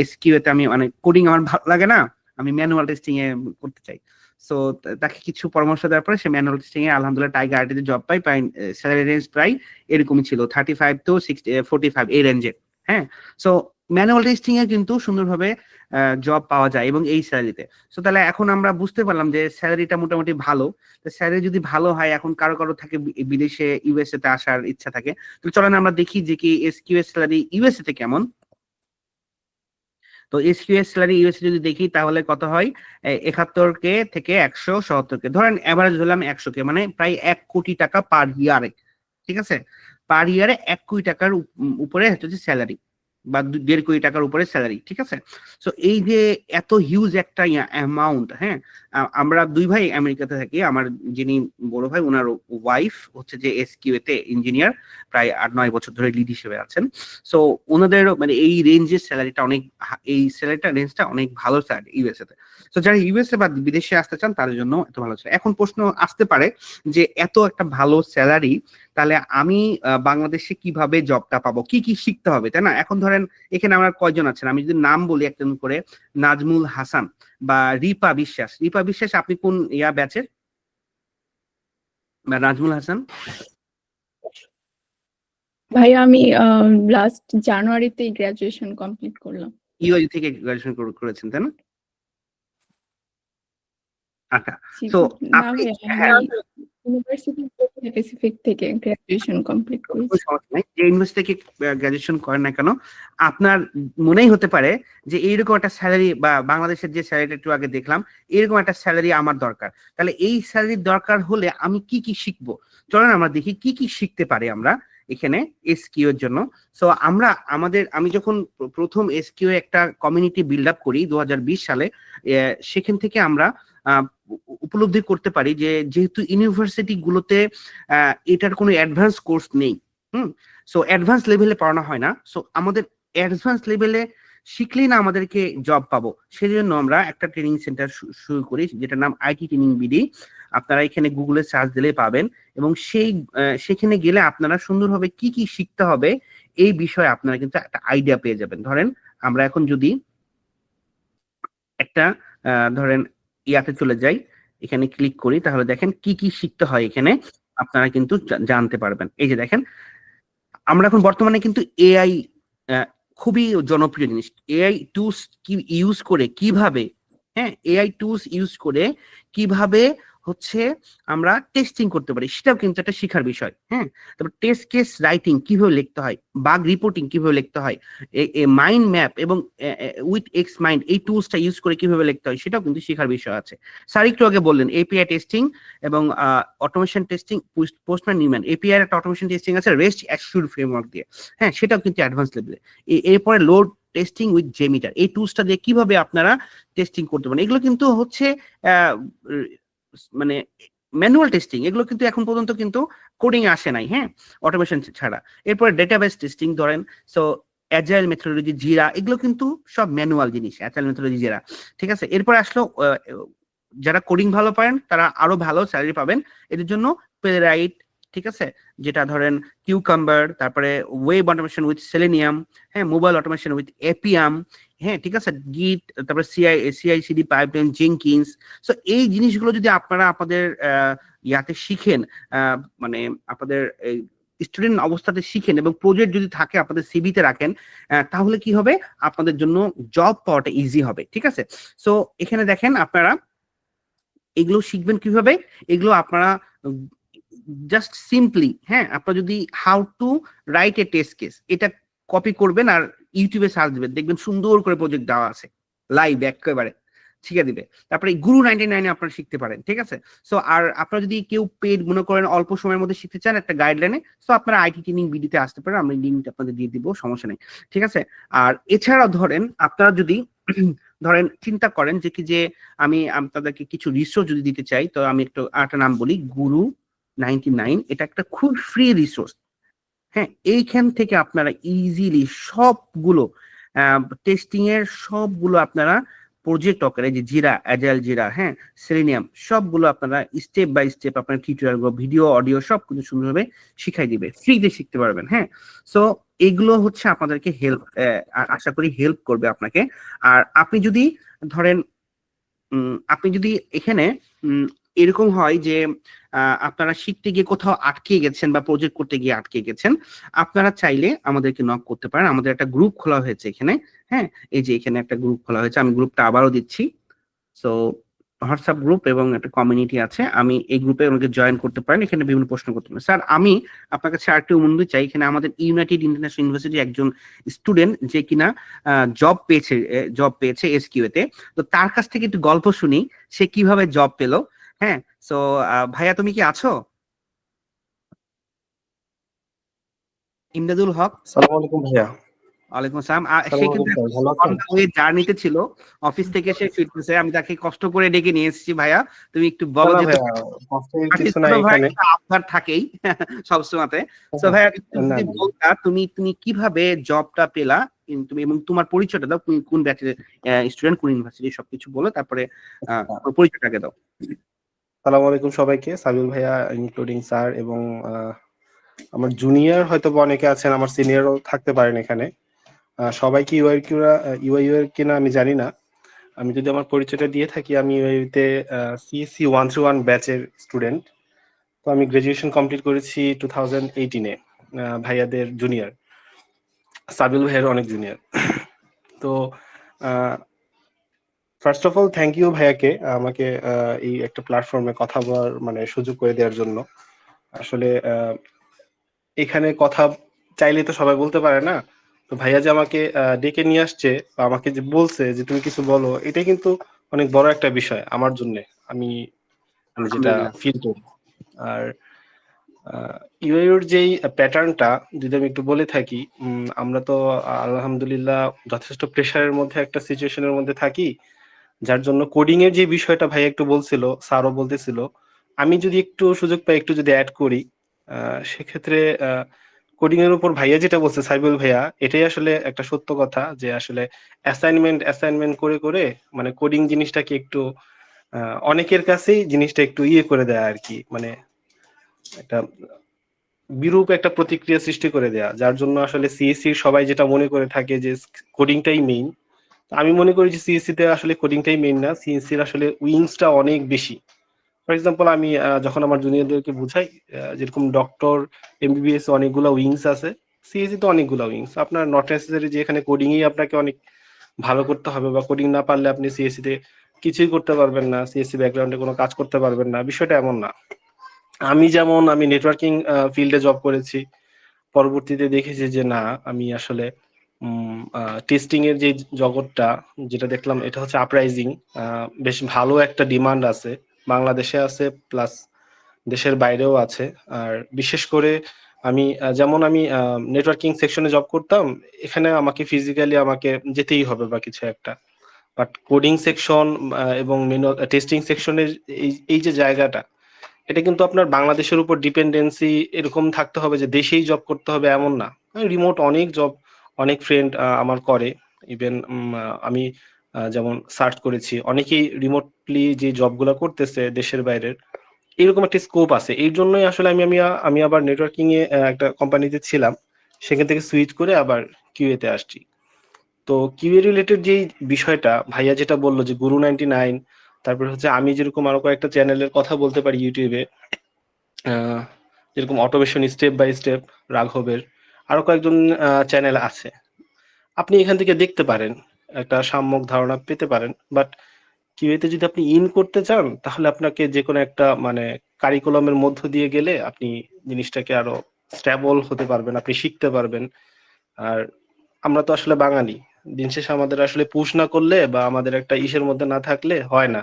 এসকিউ এতে আমি মানে কোডিং আমার ভালো লাগে না, আমি ম্যানুয়াল টেস্টিং এ করতে চাই। সো তাকে কিছু পরামর্শ দেওয়ার পরে সে ম্যানুয়াল টেস্টিং এ আলহামদুলিল্লাহ টাইগার আইটিতে জব পাই। প্রায় স্যালারি রেঞ্জ প্রায় এরকমই ছিল, 35 to 45 এই রেঞ্জে। হ্যাঁ, সো ম্যানুয়াল টেস্টিং এ কিন্তু সুন্দরভাবে জব পাওয়া যায় এবং এই স্যালারিতে। সো তাহলে এখন আমরা বুঝতে পারলাম যে স্যালারিটা মোটামুটি ভালো। তো স্যালারি যদি ভালো হয়, এখন কারো কারো থাকে বিদেশে ইউএসএ তে আসার ইচ্ছা থাকে, তো চলেন আমরা দেখি যে কি এসকিউ এর স্যালারি ইউএসএ তে কেমন। তো এসকিউএস স্যালারি ইউএসএ যদি দেখি তাহলে কত হয়, 71K থেকে 170K, ধরেন এভারেজ ধরলাম 100K, মানে প্রায় 1 কোটি টাকা পার ইয়ারে। ঠিক আছে, পার ইয়ারে 1 কোটি টাকার উপরে হচ্ছে স্যালারি, বা 1.5 কোটি টাকার উপরে স্যালারি। ঠিক আছে, সো এই যে এত হিউজ একটা অ্যামাউন্ট। হ্যাঁ, আমরা দুই ভাই আমেরিকাতে থাকি। আমার যিনি বড় ভাই, ওনার ওয়াইফ হচ্ছে যে এসকিউ তে ইঞ্জিনিয়ার, প্রায় 8-9 বছর ধরে লিড হিসেবে আছেন। সো ওনাদের মানে এই রেঞ্জের স্যালারিটা অনেক, এই স্যালারিটা রেঞ্জটা অনেক ভালো স্যালারি ইউএসএ তে। তো যারা ইউএসএ বা বিদেশে আসতে চান তাদের জন্য এত ভালো স্যালারি। এখন প্রশ্ন আসতে পারে যে এত একটা ভালো স্যালারি, তাহলে আমি বাংলাদেশে কিভাবে জবটা পাবো, কি কি শিখতে হবে, তাই না? এখন ধরেন এখানে আমরা কয়জন আছেন, আমি যদি নাম বলি একজন করে, নাজমুল হাসান বা রিপা বিশ্বাস। রিপা বিশ্বাস, আপনি কোন ব্যাচের? বা নাজমুল হাসান? ভাইয়া আমি লাস্ট জানুয়ারিতেই গ্রাজুয়েশন কমপ্লিট করলাম। ইউআই থেকে গ্রাজুয়েশন করেছেন, তাই না? আচ্ছা, তো না আপনি, ভাইয়া, হ্যাঁ, আমি ইউনিভার্সিটি প্যাসিফিক থেকে গ্রাজুয়েশন কমপ্লিট কোনো করেছি। সমস্যা নাই, যে ইউনিভার্সিটি থেকে গ্রাজুয়েশন করেন না কেন, আপনার মনেই হতে পারে যে এইরকম একটা স্যালারি, বা বাংলাদেশের যে স্যালারিটা একটু আগে দেখলাম, এরকম একটা স্যালারি আমার দরকার। তাহলে এই স্যালারির দরকার হলে আমি কি কি শিখবো? চলেন আমরা দেখি কি কি শিখতে পারি আমরা এখানে এসকিউ এর জন্য। সো আমরা আমি যখন প্রথম এসকিউ একটা কমিউনিটি বিল্ড আপ করি 2020 সালে, সেখান থেকে আমরা উপলব্ধি করতে পারি যে যেহেতু ইউনিভার্সিটি গুলোতে এটার কোনো অ্যাডভান্স কোর্স নেই, হুম, সো অ্যাডভান্স লেভেলে পড়ানো হয় না। সো আমাদের অ্যাডভান্স লেভেলে শিখলেই না আমাদেরকে জব পাবো, সেজন্য আমরা একটা ট্রেনিং সেন্টার শুরু করি, যেটার নাম আইটি ট্রেনিং বিডি। আপনারা এখানে গুগলে সার্চ দিলে পাবেন, এবং সেখানে গেলে আপনারা সুন্দরভাবে কি কি শিখতে হবে এই বিষয়ে আপনারা কিন্তু একটা আইডিয়া পেয়ে যাবেন। ধরেন আমরা এখন যদি একটা ধরেন ইয়াতে চলে যাই, এখানে ক্লিক করি, তাহলে দেখেন কি কি শিখতে হয় এখানে আপনারা কিন্তু জানতে পারবেন। এই যে দেখেন, আমরা এখন বর্তমানে কিন্তু এআই খুবই জনপ্রিয় জিনিস। এআই টুলস কি ইউজ করে কিভাবে, হ্যাঁ, এআই টুলস ইউজ করে কিভাবে হচ্ছে আমরা টেস্টিং করতে পারি, সেটাও কিন্তু একটা শিখার বিষয়। হ্যাঁ, তারপর টেস্ট কেস রাইটিং কিভাবে লিখতে হয়, বাগ রিপোর্টিং কিভাবে লিখতে হয়, মাইন্ড ম্যাপ এবং উইথ এক্স মাইন্ড এই টুলসটা ইউজ করে কিভাবে লিখতে হয়, সেটাও কিন্তু শিখার বিষয় আছে। স্যার একটু আগে বললেন এপিআই টেস্টিং এবং automation testing, postman newman. API একটা অটোমেশন টেস্টিং আছে রেস্ট অ্যাসিউরড ফ্রেমওয়ার্ক দিয়ে, হ্যাঁ, সেটাও কিন্তু অ্যাডভান্স লেভেলে। এরপরে লোড টেস্টিং উইথ জেমিটার, এই টুলসটা দিয়ে কিভাবে আপনারা টেস্টিং করতে পারেন, এগুলো কিন্তু হচ্ছে মানে ম্যানুয়াল টেস্টিং, এগুলো কিন্তু এখন পর্যন্ত কিন্তু কোডিং আসে নাই, হ্যাঁ, অটোমেশন ছাড়া। এরপরে ডেটাবেস টেস্টিং ধরেন, সো অ্যাজাইল মেথোডোলজি, জিরা, এগুলো কিন্তু সব ম্যানুয়াল জিনিস, অ্যাজাইল মেথোডোলজি, জিরা। ঠিক আছে, এরপর আসলো যারা কোডিং ভালো পারেন তারা আরো ভালো স্যালারি পাবেন, এদের জন্য প্লেরাইট, ঠিক আছে, যেটা ধরেন কিউকাম্বার, তারপরে ওয়েব অটোমেশন উইথ সেলেনিয়াম, হ্যাঁ, মোবাইল অটোমেশন উইথ এপিয়াম, হ্যাঁ, ঠিক আছে, গিট, তারপরে সিআইসিডি পাইপলাইন, জেনকিন্স। সো এই জিনিসগুলো যদি আপনারা আপনাদের ইয়াতে শিখেন, মানে আপনাদের স্টুডেন্ট অবস্থাতে শিখেন এবং প্রজেক্ট যদি থাকে আপনাদের সিভিতে রাখেন, তাহলে কি হবে, আপনাদের জন্য জব পাওয়াটা ইজি হবে। ঠিক আছে, সো এখানে দেখেন আপনারা এগুলো শিখবেন কিভাবে। এগুলো আপনারা জাস্ট সিম্পলি, হ্যাঁ, আপনারা যদি how to write a test case এটা কপি করবেন আর ইউটিউবে সার্চ দিবেন, দেখবেন সুন্দর করে প্রজেক্ট দেওয়া আছে লাইভ একেবারে শিখে দিবে। তারপরে গুরু 99 আপনারা শিখতে পারেন। ঠিক আছে, সো আর আপনারা যদি কেউ পেড মনে করেন অল্প সময়ের মধ্যে শিখতে চান একটা গাইডলাইনে, সো আপনারা আইটি ট্রেনিং ভিডিওতে আসতে পারেন, আমি লিঙ্ক আপনাদের দিয়ে দিব, সমস্যা নেই। ঠিক আছে, আর এছাড়াও ধরেন আপনারা যদি ধরেন চিন্তা করেন যে কি যে আমি আপনাদেরকে কিছু রিসোর্স যদি দিতে চাই, তো আমি একটু আরেকটা নাম বলি, গুরু 99। এটা একটা খুব ফ্রি রিসোর্স। হ্যাঁ, এইখান থেকে আপনারা ইজিলি সবগুলো টেস্টিং এর সবগুলো আপনারা প্রজেক্ট আকারে, যে জিরা, অ্যাজাইল জিরা, হ্যাঁ, সেলেনিয়াম, সবগুলো আপনারা স্টেপ বাই স্টেপ আপনার টিউটোরিয়াল গুলো, ভিডিও, অডিও সব কিছু সুন্দরভাবে শিখাই দিবে, ফ্রিতে শিখতে পারবেন। হ্যাঁ, সো এগুলো হচ্ছে আপনাদেরকে হেল্প, আশা করি হেল্প করবে আপনাকে। আর আপনি যদি ধরেন আপনি যদি এখানে এরকম হয় যে আপনারা শিখতে গিয়ে কোথাও আটকে গেছেন বা প্রজেক্ট করতে গিয়ে আটকে গেছেন, আপনারা চাইলে আমাদেরকে নক করতে পারেন। আমাদের একটা গ্রুপ খোলা হয়েছে এখানে, হ্যাঁ, এই যে এখানে একটা গ্রুপ খোলা হয়েছে, আমি গ্রুপটা আবারও দিচ্ছি। সো হোয়াটসঅ্যাপ গ্রুপ এবং একটা কমিউনিটি আছে, আমি এই গ্রুপে আমাকে জয়েন করতে পারেন, এখানে বিভিন্ন প্রশ্ন করতে পারেন। স্যার আমি আপনার কাছে আরেকটি অনুরোধ চাই, এখানে আমাদের ইউনাইটেড ইন্টারন্যাশনাল ইউনিভার্সিটি একজন স্টুডেন্ট যে কিনা জব পেয়েছে এসকিউ তে, তো তার কাছ থেকে একটু গল্প শুনি সে কিভাবে জব পেলো। হ্যাঁ, সো ভাইয়া তুমি কি আছো? ইমদাদুল হক। আসসালামু আলাইকুম ভাইয়া। ওয়ালাইকুম আসসালাম। সে আসসালামু কিন্তু আলাইকুম ভাই, ভালো আছেন? জার্নিতে ছিল, অফিস থেকে সে ফিরতেছে, আমি তাকে কষ্ট করে ডেকে নিয়ে এসেছি। ভাইয়া তুমি একটু না বলো না যে ভাইয়া, কষ্টের কিছু নাই ছোট ভাই এখানে। আপনার থাকেই সবসময়তে। তো ভাইয়া একটু না, যদি না। বলতা তুমি কিভাবে জবটা পেলা, তুমি এবং তোমার পরিচয়টা দাও, তুমি কোন ব্যাচের স্টুডেন্ট, কোন ইউনিভার্সিটি, সবকিছু বলো, তারপরে তোমার পরিচয়টাকে দাও। আসসালামু আলাইকুম সবাইকে, সাবিল ভাইয়া ইনক্লুডিং স্যার এবং আমার জুনিয়র হয়তো বা অনেকে আছেন, আমার সিনিয়রও থাকতে পারেন এখানে। সবাইকে ইউআই এর কিনা আমি জানি না। আমি যদি আমার পরিচয়টা দিয়ে থাকি, আমি ইউআইতে সিএসসি 131 ব্যাচের স্টুডেন্ট। তো আমি গ্রাজুয়েশন কমপ্লিট করেছি 2018-এ, ভাইয়াদের জুনিয়র, সাবিল ভাইয়ের অনেক জুনিয়র। তো first of all thank you ভাইয়াকে আমাকে এই একটা প্ল্যাটফর্মে কথা বলার মানে সুযোগ করে দেওয়ার জন্য। আসলে এখানে কথা চাইলে তো সবাই বলতে পারে না, তো ভাইয়া যে আমাকে ডেকে নিয়ে আসছে বা আমাকে যে বলছে যে তুমি কিছু বলো, এটাই কিন্তু অনেক বড় একটা বিষয় আমার জন্য, আমি আমি যেটা আলহামদুলিল্লাহ। ফিল করি। আর ইউএর যেই প্যাটার্নটা যদি আমি একটু বলে থাকি, আমরা তো আলহামদুলিল্লাহ যথেষ্ট প্রেশারের মধ্যে একটা সিচুয়েশনের মধ্যে থাকি, যার জন্য কোডিং এর যে বিষয়টা ভাই একটু বলছিল, স্যারও বলতেছিল, আমি যদি একটু সুযোগ পাই একটু যদি অ্যাড করি, সেক্ষেত্রে কোডিং এর উপর ভাইয়া যেটা বলছে, সাইবুল ভাইয়া, এটাই আসলে একটা সত্য কথা যে আসলে অ্যাসাইনমেন্ট করে করে মানে কোডিং জিনিসটাকে একটু অনেকের কাছেই জিনিসটা একটু ইয়ে করে দেয় আর কি, মানে একটা বিরূপ একটা প্রতিক্রিয়া সৃষ্টি করে দেয়া, যার জন্য আসলে সিএসসি সবাই যেটা মনে করে থাকে যে কোডিংটাই মেইন। আমি মনে করি যে সিএসসি তে আসলে কোডিংটাই মেইন না, সিএসসির আসলে উইংসটা অনেক বেশি। ফর এক্সাম্পল আমি যখন আমার জুনিয়রদেরকে বুঝাই, যেরকম ডক্টর, এমবিবিএস অনেকগুলো উইংস আছে, সিএসসি তো অনেকগুলো উইংস। আপনার নট নেসেসারি যে এখানে কোডিং ই আপনাকে অনেক ভালো করতে হবে, বা কোডিং না পারলে আপনি সিএসসি তে কিছুই করতে পারবেন না, সিএসসি ব্যাকগ্রাউন্ডে কোনো কাজ করতে পারবেন না, বিষয়টা এমন না। আমি নেটওয়ার্কিং ফিল্ডে জব করেছি, পরবর্তীতে দেখেছি যে না, আমি আসলে টেস্টিং এর যে জগৎটা যেটা দেখলাম, এটা হচ্ছে আপরাইজিং, বেশ ভালো একটা ডিমান্ড আছে, বাংলাদেশে আছে প্লাস দেশের বাইরেও আছে। আর বিশেষ করে যেমন আমি নেটওয়ার্কিং সেকশনে জব করতাম, এখানে আমাকে ফিজিক্যালি আমাকে যেতেই হবে বা কিছু একটা, বাট কোডিং সেকশন এবং টেস্টিং সেকশনের এই যে জায়গাটা, এটা কিন্তু আপনার বাংলাদেশের উপর ডিপেন্ডেন্সি এরকম থাকতে হবে যে দেশেই জব করতে হবে এমন না। রিমোট অনেক জব অনেক ফ্রেন্ড আমার করে, ইভেন আমি যেমন সার্চ করেছি, অনেকেই রিমোটলি যে জবগুলো করতেছে দেশের বাইরের, এরকম একটা স্কোপ আছে। এই জন্যই আসলে আমি আবার নেটওয়ার্কিং এ একটা কোম্পানিতে ছিলাম, সেখান থেকে সুইচ করে আবার কিউএ তে আসছি। তো কিউএ রিলেটেড যেই বিষয়টা ভাইয়া যেটা বললো যে গুরু 99, তারপর হচ্ছে আমি যেরকম আরো কয়েকটা চ্যানেলের কথা বলতে পারি ইউটিউবে, যেরকম অটোমেশন স্টেপ বাই স্টেপ রাঘবের, আরো কয়েকজন চ্যানেল আছে, আপনি এখান থেকে দেখতে পারেন, একটা সাম্যক ধারণা পেতে পারেন। বাট কিউএতে যদি আপনি ইন করতে চান, তাহলে আপনাকে যে কোনো একটা মানে কারিকুলামের মধ্য দিয়ে গেলে আপনি জিনিসটাকে আরো স্ট্যাবল হতে পারবেন, আপনি শিখতে পারবেন। আর আমরা তো আসলে বাঙালি, দিন শেষে আমাদের আসলে পুশ না করলে বা আমাদের একটা ইসের মধ্যে না থাকলে হয় না।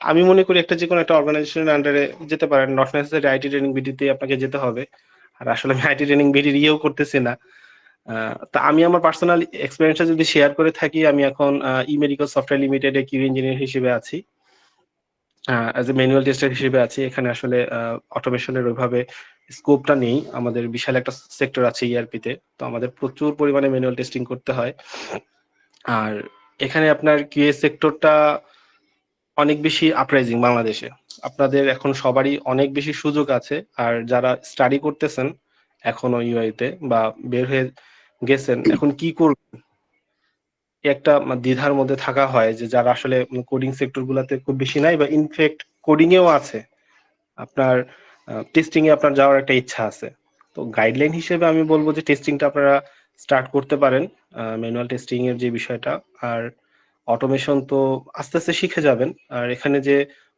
আমি মনে করি একটা যে কোনো একটা অর্গানাইজেশনের আন্ডারে যেতে পারেন, নট নেসেসারি আইটি ট্রেনিং বিডিতে আপনাকে যেতে হবে। আর আসলে আমি আইটি ট্রেনিং বিডির ইয়েও করতেছি না। তা আমি আমার পার্সোনাল এক্সপেরিয়েন্সটা যদি শেয়ার করে থাকি, আমি এখন ই মেডিকেল সফটওয়্যার লিমিটেডে কিউ ইঞ্জিনিয়ার হিসেবে আছি, অ্যাজ এ ম্যানুয়াল টেস্টার হিসেবে আছি। এখানে আসলে অটোমেশনের ওইভাবে স্কোপটা নেই, আমাদের বিশাল একটা সেক্টর আছে ইআরপিতে, তো আমাদের প্রচুর পরিমাণে ম্যানুয়াল টেস্টিং করতে হয়। আর এখানে আপনার কিউএ সেক্টরটা অনেক বেশি আপরাইজিং বাংলাদেশে, আপনাদের এখন সবারই অনেক বেশি সুযোগ আছে। আর যারা স্টাডি করতেছেন এখনো ইউআইতে বা বের হয়ে গেছেন, এখন কি করবেন একটা দ্বিধার মধ্যে থাকা হয়, যে যারা আসলে কোডিং সেক্টর গুলাতে খুব বেশি নাই, বা ইনফ্যাক্ট কোডিং এও আছে, আপনার টেস্টিং এ আপনার যাওয়ার একটা ইচ্ছা আছে। তো গাইডলাইন হিসেবে আমি বলবো যে টেস্টিংটা আপনারা স্টার্ট করতে পারেন, ম্যানুয়াল টেস্টিং এর যে বিষয়টা। আর অটোমেশন তো আস্তে আস্তে শিখে যাবেন। আর এখানে যে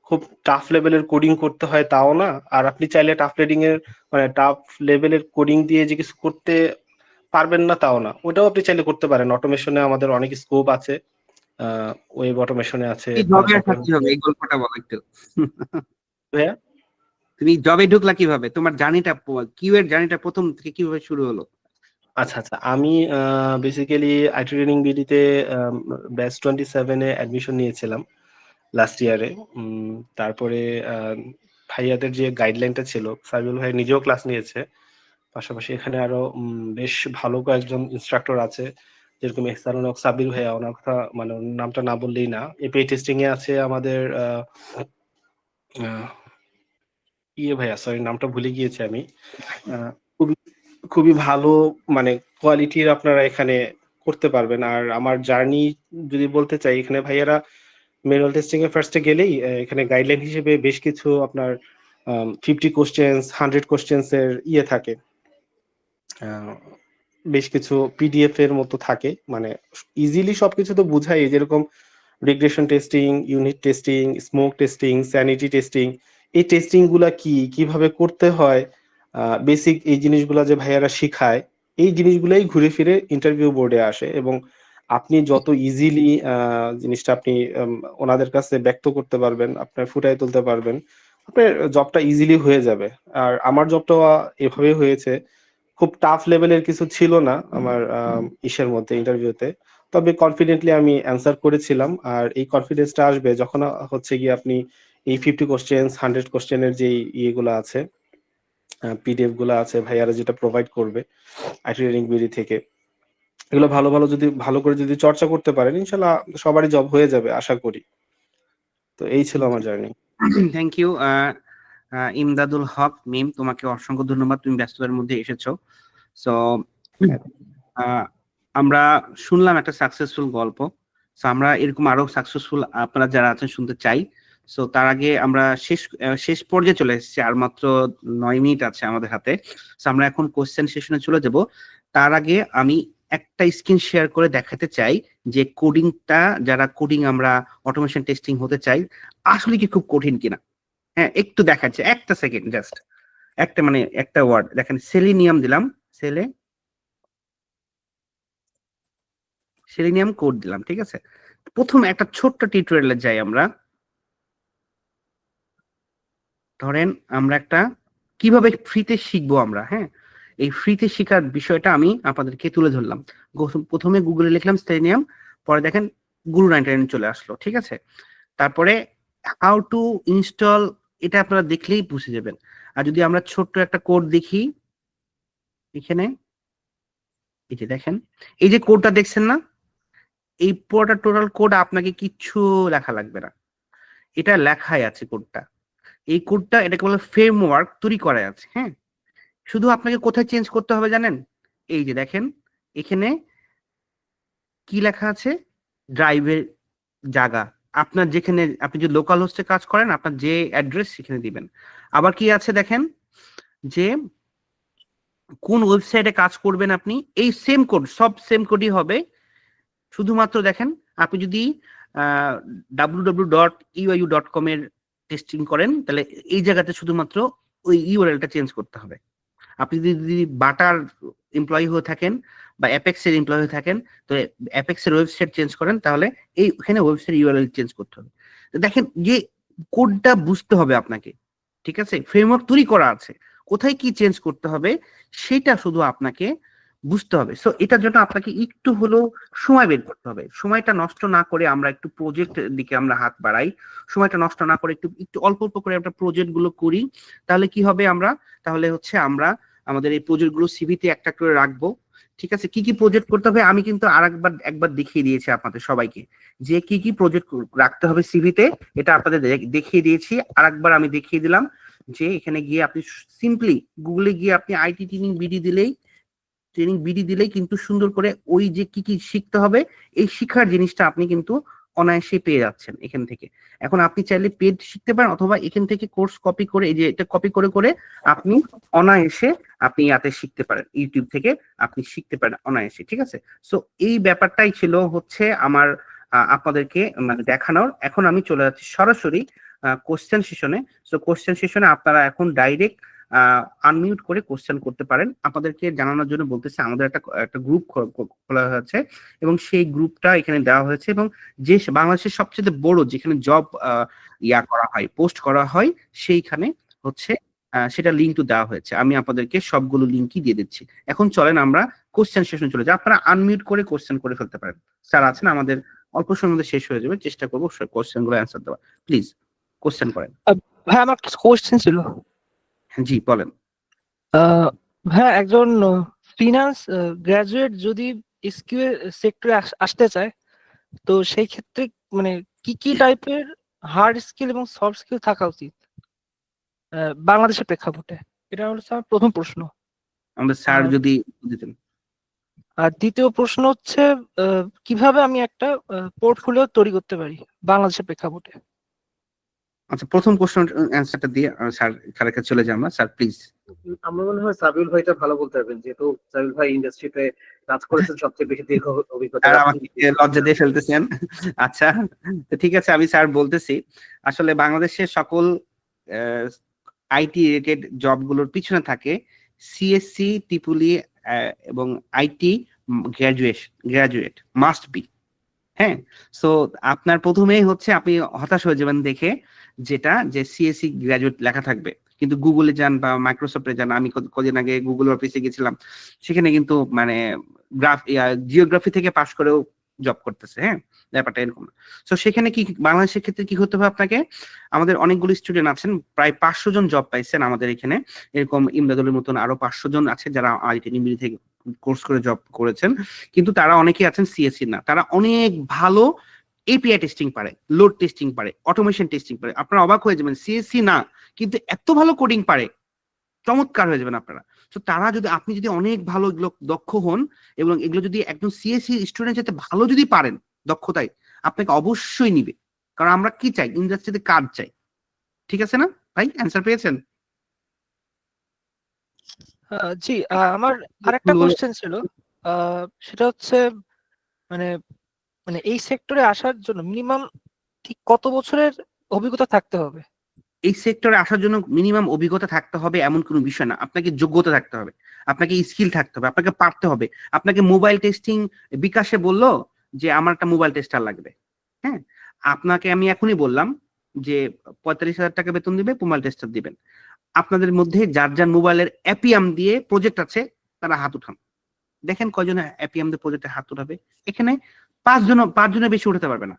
খুব টাফ লেভেলের কোডিং করতে হয় তাও না। আর আপনি চাইলে টাফ লেডিং এর মানে টাফ লেভেলের কোডিং দিয়ে যে কিছু করতে পারবেন না তাও না, ওটাও আপনি চাইলে করতে পারেন। অটোমেশনে আমাদের অনেক স্কোপ আছে, ওয়েব অটোমেশনে আছে, এই জবে আসা কিভাবে, এই গল্পটা বলো একটু। ভাইয়া। তুমি জবে ঢুকলা কিভাবে, তোমার জার্নিটা, কিউ এর জার্নিটা প্রথম থেকে কিভাবে শুরু হলো? আচ্ছা আচ্ছা, আমি বেসিক্যালি আইটি ট্রেনিং বিডিতে ব্যাচ 27-এ অ্যাডমিশন নিয়েছিলাম লাস্ট ইয়ারে। তারপরে ভাইয়াদের যে গাইডলাইনটা ছিল, সাইবুল ভাই নিজেও ক্লাস নিয়েছে, পাশাপাশি এখানে আরো বেশ ভালো কয়েকজন ইনস্ট্রাক্টর আছে, যেরকম এহসানুল হক সাবির ভাইয়া, ওনার কথা মানে ওর নামটা না বললেই না। এপিআই টেস্টিং এ আছে আমাদের ইয়ে ভাইয়া, সরি নামটা ভুলে গিয়েছি আমি। খুবই খুবই ভালো মানে কোয়ালিটির আপনারা এখানে করতে পারবেন। আর আমার জার্নি যদি বলতে চাই, এখানে ভাইয়ারা ম্যানুয়াল টেস্টিং এ ফার্স্টে গেলেই এখানে গাইডলাইন হিসেবে বেশ কিছু আপনার 50 কোশ্চেন্স 100 কোশ্চেন্স এর ইয়ে থাকে, বেশ কিছু পিডিএফ এর মতো থাকে, মানে ইজিলি সবকিছু তো বুঝাই, যেরকম regression testing, unit testing, smoke testing, sanity testing, এই টেস্টিং গুলা কি কিভাবে করতে হয়, বেসিক এই জিনিসগুলা যে ভাইয়ারা শিখায়, এই জিনিসগুলাই ঘুরে ফিরে ইন্টারভিউ বোর্ডে আসে। এবং আপনি যত ইজিলি জিনিসটা আপনি ওনাদের কাছে ব্যক্ত করতে পারবেন, আপনার ফুটায় তুলতে পারবেন, আপনার জবটা ইজিলি হয়ে যাবে। আর আমার জবটা এভাবে হয়েছে, খুব টাফ লেভেলের কিছু ছিল না আমার ইসের মধ্যে ইন্টারভিউতে, তবে কনফিডেন্টলি আমি অ্যান্সার করেছিলাম। আর এই কনফিডেন্সটা আসবে যখন হচ্ছে গিয়ে আপনি এই 50 কোশ্চেন 100 কোশ্চেনের যে ইয়েগুলো আছে, পিডিএফ গুলো আছে ভাইয়ারা যেটা প্রোভাইড করবে আইটি ট্রেনিং বিডি থেকে, এগুলো ভালো করে যদি চর্চা করতে পারেন, ইনশাল্লাহ সবারই জব হয়ে যাবে আশা করি। তো এই ছিল আমার জার্নি। থ্যাংক ইউ ইমদাদুল হক মিম, তোমাকে অসংখ্য ধন্যবাদ, তুমি ব্যস্ততার মধ্যে এসেছো। সো আমরা শুনলাম একটা সাকসেসফুল গল্প। সো আমরা এরকম আরো সাকসেসফুল আপনারা যারা আছেন শুনতে চাই। সো তার আগে আমরা শেষ পর্যায়ে চলে এসেছি, আর মাত্র 9 মিনিট আছে আমাদের হাতে। সো আমরা এখন কোশ্চেন সেশনে চলে যাব। তার আগে আমি একটা স্ক্রিন শেয়ার করে দেখাতে চাই যে কোডিংটা, যারা কোডিং আমরা অটোমেশন টেস্টিং হতে চাই, আসলে কি খুব কঠিন কিনা। হ্যাঁ, একটু দেখাচ্ছে, একটা সেকেন্ড জাস্ট, একটা ওয়ার্ড দেখেন, সেলিনিয়াম দিলাম, সেলিনিয়াম কোড দিলাম, ঠিক আছে। প্রথম একটা ছোট্ট টিউটোরিয়ালে যাই আমরা। ধরেন আমরা একটা কিভাবে ফ্রিতে শিখবো আমরা, হ্যাঁ, এই ফ্রিতে শেখার বিষয়টা আমি আপনাদেরকে তুলে ধরলাম। প্রথমে গুগলে লিখলাম সেলিনিয়াম, পরে দেখেন গুরু 99 চলে আসলো, ঠিক আছে। তারপরে হাউ টু ইনস্টল, এটা আপনারা দেখলেই বুঝে যাবেন। আর যদি আমরা ছোট্ট একটা কোড দেখি এখানে, এই যে দেখেন, এই যে কোডটা দেখছেন না, এই পুরোটা টোটাল কোড আপনাকে কিচ্ছু লেখা লাগবে না, এটা লেখাই আছে কোডটা। এই কোডটা এটাকে বলে ফ্রেমওয়ার্ক তৈরি করা আছে। হ্যাঁ, শুধু আপনাকে কোথায় চেঞ্জ করতে হবে জানেন? এই যে দেখেন এখানে কি লেখা আছে, ড্রাইভের জায়গা, আপনার যেখানে আপনি যে লোকাল হোস্টে কাজ করেন আপনার যে অ্যাড্রেস সেখানে দিবেন। আবার কি আছে দেখেন যে কোন ওয়েবসাইটে কাজ করবেন আপনি, এই সেম কোড, সব সেম কোডই হবে। শুধুমাত্র দেখেন আপনি যদি www.uiu.com এর টেস্টিং করেন তাহলে এই জায়গাতে শুধুমাত্র ওই ইউআরএলটা চেঞ্জ করতে হবে। আপনি যদি বাটার এমপ্লয়ি হয়ে থাকেন বা অ্যাপেক্স এর এমপ্লয়ি হয়ে থাকেন, তো অ্যাপেক্স এর ওয়েবসাইট চেঞ্জ করেন তাহলে এইখানে ওয়েবসাইট ইউআরএল চেঞ্জ করতে হবে। তো দেখেন যে কোডটা বুঝতে হবে আপনাকে, ঠিক আছে? ফ্রেমওয়ার্ক তৈরি করা আছে, কোথায় কি চেঞ্জ করতে হবে সেটা শুধু আপনাকে বুঝতে হবে। সো এটার জন্য আপনাকে একটু হলেও সময় বের করতে হবে। সময়টা নষ্ট না করে আমরা একটু প্রজেক্ট দিকে আমরা হাত বাড়াই, সময়টা নষ্ট না করে একটু একটু অল্প অল্প করে আমরা প্রজেক্ট গুলো করি, তাহলে কি হবে, তাহলে হচ্ছে আমরা আমাদের এই প্রজেক্ট গুলো সিভিতে একটা করে রাখবো। ঠিক আছে, কি কি প্রজেক্ট করতে হবে আমি কিন্তু একবার দেখিয়ে দিয়েছি আপনাদের সবাইকে, যে কি কি প্রজেক্ট রাখতে হবে সিভিতে, এটা আপনাদের দেখিয়ে দিয়েছি। আরেকবার আমি দেখিয়ে দিলাম যে এখানে গিয়ে আপনি সিম্পলি গুগলে গিয়ে আপনি আইটি ট্রেনিং বিডি দিলেই কিন্তু সুন্দর করে ওই যে কি কি শিখতে হবে এই শিখার জিনিসটা আপনি কিন্তু অনায়াসে পেয়ে যাচ্ছেন এখান থেকে। এখন আপনি চাইলে পেড শিখতে পারেন অথবা এখান থেকে কোর্স কপি করে, এই যে এটা কপি করে করে আপনি অনায়াসে আপনি ইয়াতে শিখতে পারেন, ইউটিউব থেকে আপনি শিখতে পারেন অনায়াসে। ঠিক আছে, সো এই ব্যাপারটাই ছিল হচ্ছে আমার আপনাদেরকে মানে দেখানোর। এখন আমি চলে যাচ্ছি সরাসরি কোশ্চেন সেশনে। সো কোশ্চেন সেশনে আপনারা এখন ডাইরেক্ট আনমিউট করে কোশ্চেন করতে পারেন। আপনাদেরকে জানানোর জন্য বলতেছে আমাদের একটা গ্রুপ খোলা হয়েছে এবং সেই গ্রুপটা এখানে দেওয়া হয়েছে, এবং যে বাংলাদেশের সবচেয়ে বড় যেখানে জব করা হয়, পোস্ট করা হয়, সেইখানে হচ্ছে সেটা লিঙ্ক তো দেওয়া হয়েছে। আমি আপনাদেরকে সবগুলো লিঙ্কই দিয়ে দিচ্ছি। এখন চলেন আমরা কোশ্চেন সেশন চলে যাই। আপনারা আনমিউট করে কোশ্চেন করে ফেলতে পারেন। স্যার আছেন, আমাদের অল্প সময়ের মধ্যে শেষ হয়ে যাবে, চেষ্টা করবো কোশ্চেন গুলো অ্যান্সার দেওয়া। প্লিজ কোশ্চেন করেন। ভাই আমার কিছু কোশ্চেন ছিল। জি বলেন। হ্যাঁ, একজন ফিনান্স গ্রাজুয়েট যদি এসকিউএল সেক্টরে আসতে চায়, তো সেই ক্ষেত্রে মানে কি কি টাইপের হার্ড স্কিল এবং সফট স্কিল থাকা উচিত বাংলাদেশের প্রেক্ষাপটে? এটা হলো আমার প্রথম প্রশ্ন। আমাদের স্যার যদি দিতেন। আর দ্বিতীয় প্রশ্ন হচ্ছে কিভাবে আমি একটা পোর্টফোলিও তৈরি করতে পারি বাংলাদেশের প্রেক্ষাপটে? আচ্ছা, প্রথম কোশ্চেন অ্যান্সারটা দিয়ে স্যার কাছে চলে যাই আমরা। Sir please. আমার মনে হয় সাবিউল ভাইটা ভালো বলতে পারবেন, যেহেতু সাবিউল ভাই ইন্ডাস্ট্রিতে কাজ করেছেন, সবচেয়ে বেশি দীর্ঘ অভিজ্ঞতা। আর আমাকে লজ্জা দিয়ে ফেলতেছেন। আচ্ছা, তো ঠিক আছে, আমি স্যার বলতেছি। আসলে বাংলাদেশের সকল আইটি রিলেটেড জবগুলোর পিছনে থাকে সিএসসি, টিপুলি এবং আইটি গ্রাজুয়েট মাস্ট বি। হ্যাঁ, সো আপনার প্রথমেই হচ্ছে আপনি হতাশ হয়ে যাবেন দেখে যেটা যে সিএসসি গ্রাজুয়েট লেখা থাকবে, কিন্তু গুগলে যান বা মাইক্রোসফটে যান, আমি কদিন আগে গুগল অফিসে গেছিলাম, সেখানে কিন্তু মানে জিওগ্রাফি থেকে পাশ করেও জব করতেছে। হ্যাঁ, ব্যাপারটা এরকম। তো সেখানে কি বাংলাদেশের ক্ষেত্রে কি হতে হবে আপনাকে, আমাদের অনেকগুলো স্টুডেন্ট আছেন, প্রায় 500 জন জব পাইছেন আমাদের এখানে। এরকম ইমদাদুলের মতন আরো 500 জন আছে যারা আইটি নিবিড় থেকে কোর্স করে জব করেছেন, কিন্তু তারা অনেকেই আছেন সিএসসি না, তারা অনেক ভালো এপিআই টেস্টিং পারে, লোড টেস্টিং পারে, অটোমেশন টেস্টিং পারে। আপনারা অবাক হয়ে যাবেন, সিএসসি না কিন্তু এত ভালো কোডিং পারে, চমৎকার হয়ে যাবেন আপনারা। তো তারা যদি, আপনি যদি অনেক ভালো এগুলো দক্ষ হন এবং এগুলো যদি একদম সিএসসি স্টুডেন্ট যাতে ভালো যদি পারেন দক্ষতায়, আপনাকে অবশ্যই নিবে। কারণ আমরা কি চাই, ইন্ডাস্ট্রিতে কাজ চাই। ঠিক আছে না ভাই, অ্যান্সার পেয়েছেন? জি, আমার আরেকটা কোশ্চেন ছিল। সেটা হচ্ছে মানে মানে এই সেক্টরে আসার জন্য মিনিমাম ঠিক কত বছরের অভিজ্ঞতা থাকতে হবে? এই সেক্টরে আসার জন্য মিনিমাম অভিজ্ঞতা থাকতে হবে এমন কোনো বিষয় না, আপনাকে যোগ্যতা থাকতে হবে, আপনাকে স্কিল থাকতে হবে, আপনাকে পারতে হবে। আপনাকে মোবাইল টেস্টিং বিকাশে বললো যে আমার একটা মোবাইল টেস্টার লাগবে, হ্যাঁ, আপনাকে আমি এখনই বললাম যে 45,000 টাকা বেতন দিবে, মোবাইল টেস্টার দিবেন। আপনাদের মধ্যে যার যার মোবাইলের অ্যাপিয়াম দিয়ে প্রজেক্ট আছে তারা হাত উঠান, দেখেন কয়জন অ্যাপিয়াম দিয়ে প্রজেক্টে হাত উঠাবে। এখানে 5 জনের বেশি উঠাতে পারবে না।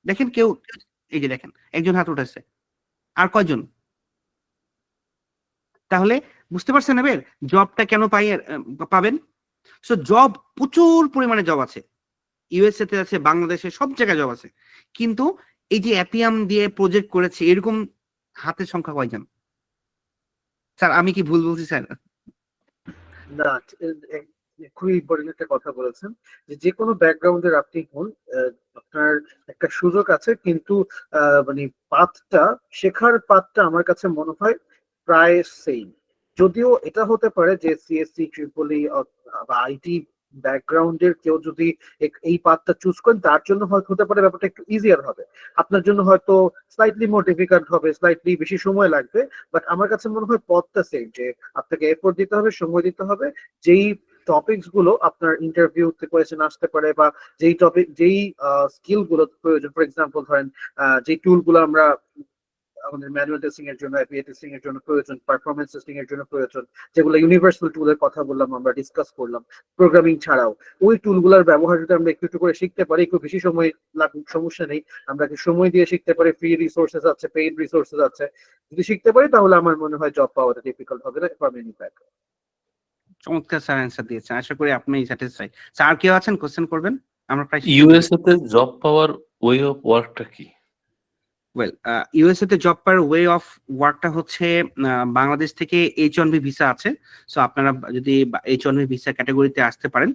দেখেন কেউ, এই যে দেখেন একজন হাত উঠেছে, আর কয়জন? তাহলে বুঝতে পারছেন এবার জবটা কেন পাবেন। সো জব প্রচুর পরিমাণে জব আছে, ইউএসএ তে আছে, বাংলাদেশে সব জায়গায় জব আছে, কিন্তু এই যে অ্যাপিয়াম দিয়ে প্রজেক্ট করেছে এরকম হাতের সংখ্যা কয়জন? স্যার আমি কি ভুল বলছি স্যার? না, খুবই ইম্পর্টেন্ট একটা কথা বলেছেন যে যে কোনো ব্যাকগ্রাউন্ডের আপনি হন, আপনার একটা সুযোগ আছে, কিন্তু মানে পাথটা, শেখার পাথটা আমার কাছে মনে হয় প্রায় সেম। যদিও এটা হতে পারে যে সিএসসি, ট্রিপলি বা আইটি ব্যাকগ্রাউন্ডের কেউ যদি এই পাথটা চুজ করেন, তার জন্য হয়তো হতে পারে ব্যাপারটা একটু ইজিয়ার হবে, আপনার জন্য হয়তো স্লাইটলি মোর ডিফিকাল্ট হবে, স্লাইটলি বেশি সময় লাগবে। বাট আমার কাছে মনে হয় পথটা সেম, যে আপনাকে এফোর্ট দিতে হবে, সময় দিতে হবে। যেই টপিকস গুলো আপনার ইন্টারভিউতে কোয়েশ্চেন আসতে পারে, বা যেই স্কিল গুলো প্রয়োজন, ফর এক্সাম্পল ধরেন যে টুল গুলো আমরা আমাদের ম্যানুয়াল টেস্টিং এর জন্য, এপিআই টেস্টিং এর জন্য প্রয়োজন, পারফরমেন্স টেস্টিং এর জন্য প্রয়োজন, যেগুলো ইউনিভার্সাল টুলের কথা বললাম, আমরা ডিসকাস করলাম প্রোগ্রামিং ছাড়াও, ওই টুলগুলোর ব্যবহার যদি আমরা একটু একটু করে শিখতে পারি, একটু বেশি সময় লাগুক সমস্যা নেই, আমরা কি সময় দিয়ে শিখতে পারি, ফ্রি রিসোর্সেস আছে, পেইড রিসোর্সেস আছে, যদি শিখতে পারি তাহলে আমার মনে হয় জব পাওয়াটা ডিফিকাল্ট হবে না ফর মেনি ব্যাকগ্রাউন্ড। চমৎকার স্যার অ্যান্সার দিয়েছেন, আশা করি আপনি স্যাটিসফাই। স্যার কেউ আছেন কোশ্চেন করবেন? আমরা প্রায় ইউএসএ তে জব পাওয়ার ওয়ে অফ ওয়ার্কটা কি? ওয়েল, ইউএসএ তে জব পাওয়ার ওয়ে অফ ওয়ার্কটা হচ্ছে বাংলাদেশ থেকে H1B ভিসা আছে। সো আপনারা যদি H1B ভিসা ক্যাটাগরিতে আসতে পারেন।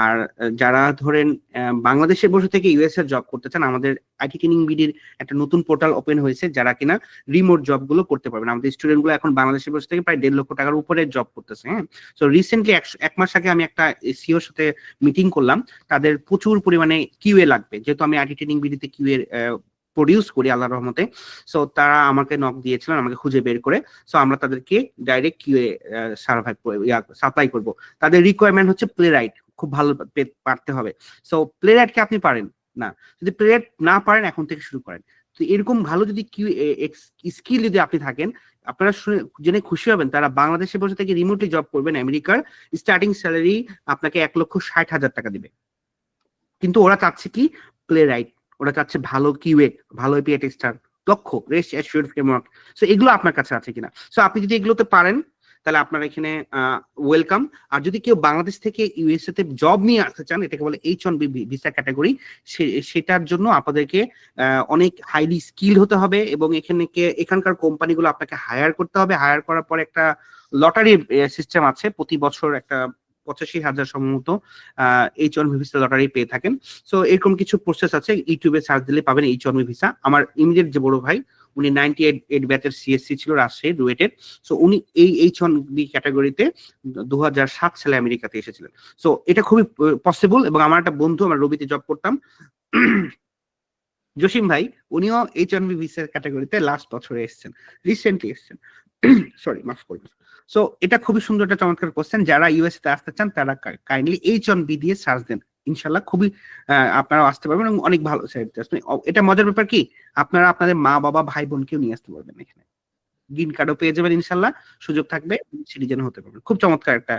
আর যারা ধরেন বাংলাদেশে বসে থেকে ইউএসএ জব করতে চান, আমাদের আইটি ট্রেনিং বিডির একটা নতুন পোর্টাল ওপেন হয়েছে, যারা কিনা রিমোট জব গুলো করতে পারবেন। আমাদের স্টুডেন্ট গুলো এখন বাংলাদেশে বসে থেকে প্রায় 1.5 লক্ষ টাকার উপরে জব করতেছে। হ্যাঁ, সো রিসেন্টলি 1 মাস আগে আমি একটা সিওর সাথে মিটিং করলাম। তাদের প্রচুর পরিমাণে কিউএ লাগবে, যেহেতু আমি আইটি ট্রেনিং বিডিতে কিউএ প্রডিউস করি আল্লাহর রহমতে। সো তারা আমাকে নক দিয়েছিলেন, আমাকে খুঁজে বের করে। সো আমরা তাদেরকে ডাইরেক্ট কিউএ সাপ্লাই করব। তাদের রিকোয়ারমেন্ট হচ্ছে প্লে রাইট, খুব ভালো পারতে হবে। সো প্লে রাইটকে আপনি পারেন না, যদি প্লে রাইট না পারেন এখন থেকে শুরু করেন। তো এরকম ভালো যদি স্কিল যদি আপনি থাকেন, আপনারা জেনে খুশি হবেন, তারা বাংলাদেশে বসে থেকে রিমোটলি জব করবেন। আমেরিকার স্টার্টিং স্যালারি আপনাকে 1,60,000 টাকা দিবে। কিন্তু ওরা চাচ্ছে কি? Play right. ওরা চাচ্ছে ভালো কিউএ, ভালো এপিআই টেস্টার, দক্ষ রেস্ট অ্যাসিওরড ফ্রেমওয়ার্ক। সো এগুলো আপনার কাছে আছে কিনা? সো আপনি যদি এগুলোতে পারেন তাহলে আপনারা এখানে ওয়েলকাম। আর যদি কেউ বাংলাদেশ থেকে ইউএসএ তে জব নিয়ে আসতে চান, এটাকে বলে H1B ভিসা ক্যাটাগরি, সেটার জন্য আপনাদেরকে অনেক হাইলি স্কিল হতে হবে, এবং এখানকার কোম্পানিগুলো আপনাকে হায়ার করতে হবে। হায়ার করার পর একটা লটারি সিস্টেম আছে, প্রতি বছর একটা 85,000 সম্ভবত H1B ভিসা লটারি পেয়ে থাকেন। সো এরকম কিছু প্রসেস আছে, ইউটিউবে সার্চ দিলে পাবেন H1B ভিসা। আমার ইমিডিয়েট যে বড় ভাই, উনি 98 ব্যাচের সিএসসি ছিল, রাজশাহী রুয়েটেড। সো উনি এই H1B ক্যাটাগরিতে 2007 সালে আমেরিকাতে এসেছিলেন। সো এটা খুবই পসিবল। এবং আমার একটা বন্ধু, আমার রবিতে জব করতাম, জসিম ভাই, উনিও H1B ভিসার ক্যাটাগরিতে লাস্ট বছরে এসেছেন, রিসেন্টলি এসেছেন। সরি, মাফ করবেন। সো এটা খুবই সুন্দর একটা চমৎকার কোশ্চেন। যারা ইউএসএ তে আসতে চান তারা কাইন্ডলি H1B দিয়ে সার্চ দেন, ইনশাল্লাহ খুবই আপনারা আসতে পারবেন, এবং অনেক ভালো সাইট। এটা মজার ব্যাপার কি, আপনারা আপনাদের মা বাবা ভাই বোনকেও নিয়ে আসতে পারবেন এখানে, গ্রিন কার্ডও পেয়ে যাবেন ইনশাল্লাহ, সুযোগ থাকবে, সিটিজেন হতে পারবেন। খুব চমৎকার একটা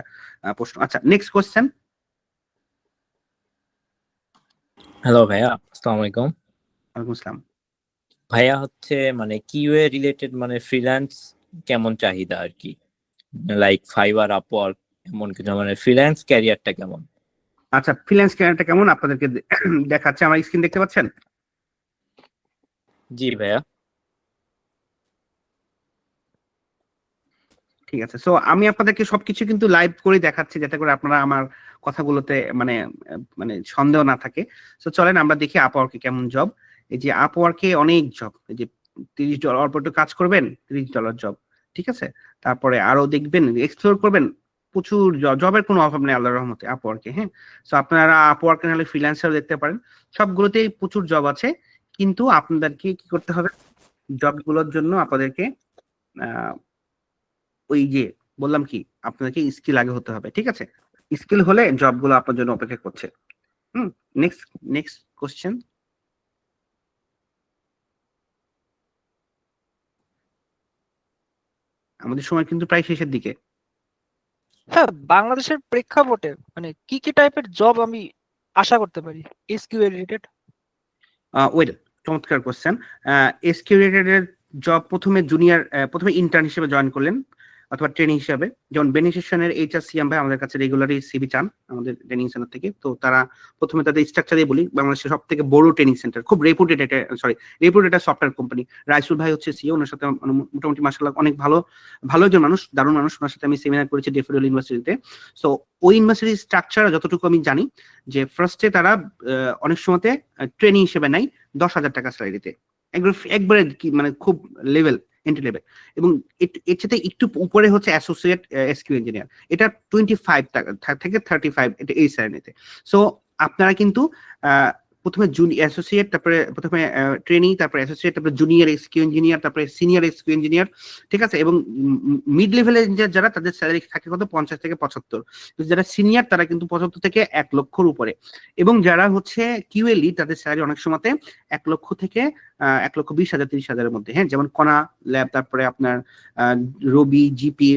প্রশ্ন। আচ্ছা, নেক্সট কোশ্চেন। হ্যালো ভাইয়া, আসসালামু আলাইকুম। ওয়ালাইকুম আসসালাম। ভাইয়া হচ্ছে মানে কিউএ রিলেটেড মানে ফ্রিল্যান্স কেমন চাহিদা আর কি, লাইক ফাইবার, আপওয়ার্ক এমন কিছু, মানে ফ্রিল্যান্স ক্যারিয়ারটা কেমন? আচ্ছা, ফ্রিল্যান্স ক্যারিয়ারটা কেমন আপনাদেরকে দেখাচ্ছে, আমার স্ক্রিন দেখতে পাচ্ছেন? জি ভাইয়া। ঠিক আছে। সো আমি আপনাদেরকে সবকিছু কিন্তু লাইভ করে দেখাচ্ছি, যাতে করে আপনারা আমার কথাগুলোতে মানে মানে সন্দেহ না থাকে। সো চলেন আমরা দেখি আপওয়ার্কে কেমন জব। এই যে আপওয়ার্কে অনেক জব, এই যে $30 অল্প একটু কাজ করবেন, $30 জব, ঠিক আছে। তারপরে আরো দেখবেন, এক্সপ্লোর করবেন, প্রচুর জবের কোনো অভাব নেই আল্লাহর রহমতে আপওয়ার্কে। হ্যাঁ, সো আপনারা আপওয়ার্কে নাহলে ফ্রিল্যান্সার দেখতে পারেন, সবগুলোতেই প্রচুর জব আছে। কিন্তু আপনাদেরকে কি করতে হবে? জবগুলোর জন্য আপনাদেরকে ওই যে বললাম কি, আপনাকে স্কিল আগে হতে হবে, ঠিক আছে। স্কিল হলে জবগুলো আপনার জন্য অপেক্ষা করছে। Next next question. আমাদের সময় কিন্তু প্রায় শেষের দিকে। হ্যাঁ, বাংলাদেশের প্রেক্ষাপটে মানে কি কি টাইপের জব আমি আশা করতে পারি এসকিউএল রিলেটেড? ওয়েল, চমৎকার কোশ্চেন। এসকিউএল এর জব প্রথমে ইন্টার্ন হিসেবে জয়েন করলেন, অথবা ট্রেনিং হিসাবে, যেমন বেনিফিশিয়ানের এইচআর সিএম ভাই আমাদের কাছে রেগুলারই সিভি চান আমাদের ট্রেনিং সেন্টার থেকে। তো তারা প্রথমে তাদের স্ট্রাকচার দিয়ে বলি, বাংলাদেশের সব থেকে বড় ট্রেনিং সেন্টার, খুব রেপুটেড একটা সফটওয়্যার কোম্পানি। রাইসুল ভাই হচ্ছে সিও, ওনার সাথে মোটামুটি মাশাআল্লাহ অনেক ভালো একজন মানুষ, দারুণ মানুষ। ওনার সাথে আমি সেমিনার করেছি ডেফোডিল ইউনিভার্সিটিতে। সো ওই ইউনিভার্সিটির স্ট্রাকচার যতটুকু আমি জানি, যে ফার্স্টে তারা অনেক সময়তে ট্রেনিং হিসেবে নেয় 10,000 টাকা স্যালারিতে, একবারে মানে খুব এন্ট্রি লেভেল। এবং এর সাথে একটু উপরে হচ্ছে অ্যাসোসিয়েট এসকিউ ইঞ্জিনিয়ার, এটা 25 টাকা থেকে 35 এটা এই স্যালারিতে। সো আপনারা কিন্তু প্রথমে অ্যাসোসিয়েট, তারপরে প্রথমে ট্রেনিং, তারপরে অ্যাসোসিয়েট, তারপরে জুনিয়র এসকিউ ইঞ্জিনিয়ার, তারপরে সিনিয়র এসকিউ ইঞ্জিনিয়ার, ঠিক আছে। এবং মিড লেভেলের ইঞ্জিনিয়ার যারা, তাদের স্যালারি থাকে কত 50 থেকে 75, যারা সিনিয়র তারা কিন্তু 75 থেকে 1 লক্ষর উপরে। এবং যারা হচ্ছে কিউএ লিড, তাদের স্যালারি অনেক সময়তে 1 লক্ষ থেকে 1,20,000 30,000-এর মধ্যে। হ্যাঁ, যেমন কণা ল্যাব, তারপরে আপনার রবি, জিপি,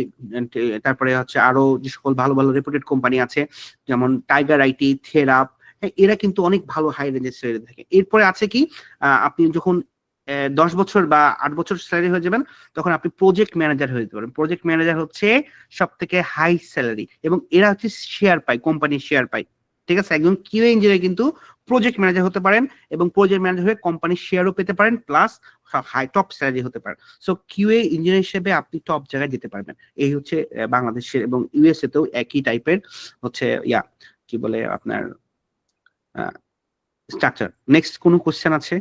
তারপরে হচ্ছে আরো যে সকল ভালো ভালো রেপুটেড কোম্পানি আছে, যেমন টাইগার আইটি, থেরাপ, এরা কিন্তু অনেক ভালো হাই রেঞ্জের স্যালারি থাকে। এরপরে আছে কি, আপনি যখন 10 বছর বা 8 বছর স্যালারি হয়ে যাবেন, তখন আপনি প্রজেক্ট ম্যানেজার হয়ে যেতে পারেন। প্রজেক্ট ম্যানেজার হচ্ছে সব থেকে হাই স্যালারি, এবং এরা হচ্ছে শেয়ার পায়, কোম্পানির শেয়ার পায়, ঠিক আছে। একজন কিউএ ইঞ্জিনিয়ার কিন্তু প্রজেক্ট ম্যানেজার হতে পারেন, এবং প্রজেক্ট ম্যানেজার হয়ে কোম্পানির শেয়ারও পেতে পারেন, প্লাস হাই টপ স্যালারি হতে পারেন। সো কিউএ ইঞ্জিনিয়ার হিসেবে আপনি টপ জায়গায় যেতে পারবেন। এই হচ্ছে বাংলাদেশের এবং ইউএসএ তেও একই টাইপের হচ্ছে কি বলে আপনার স্ট্রাকচার। নেক্সট কোনো কোশ্চেন আছে?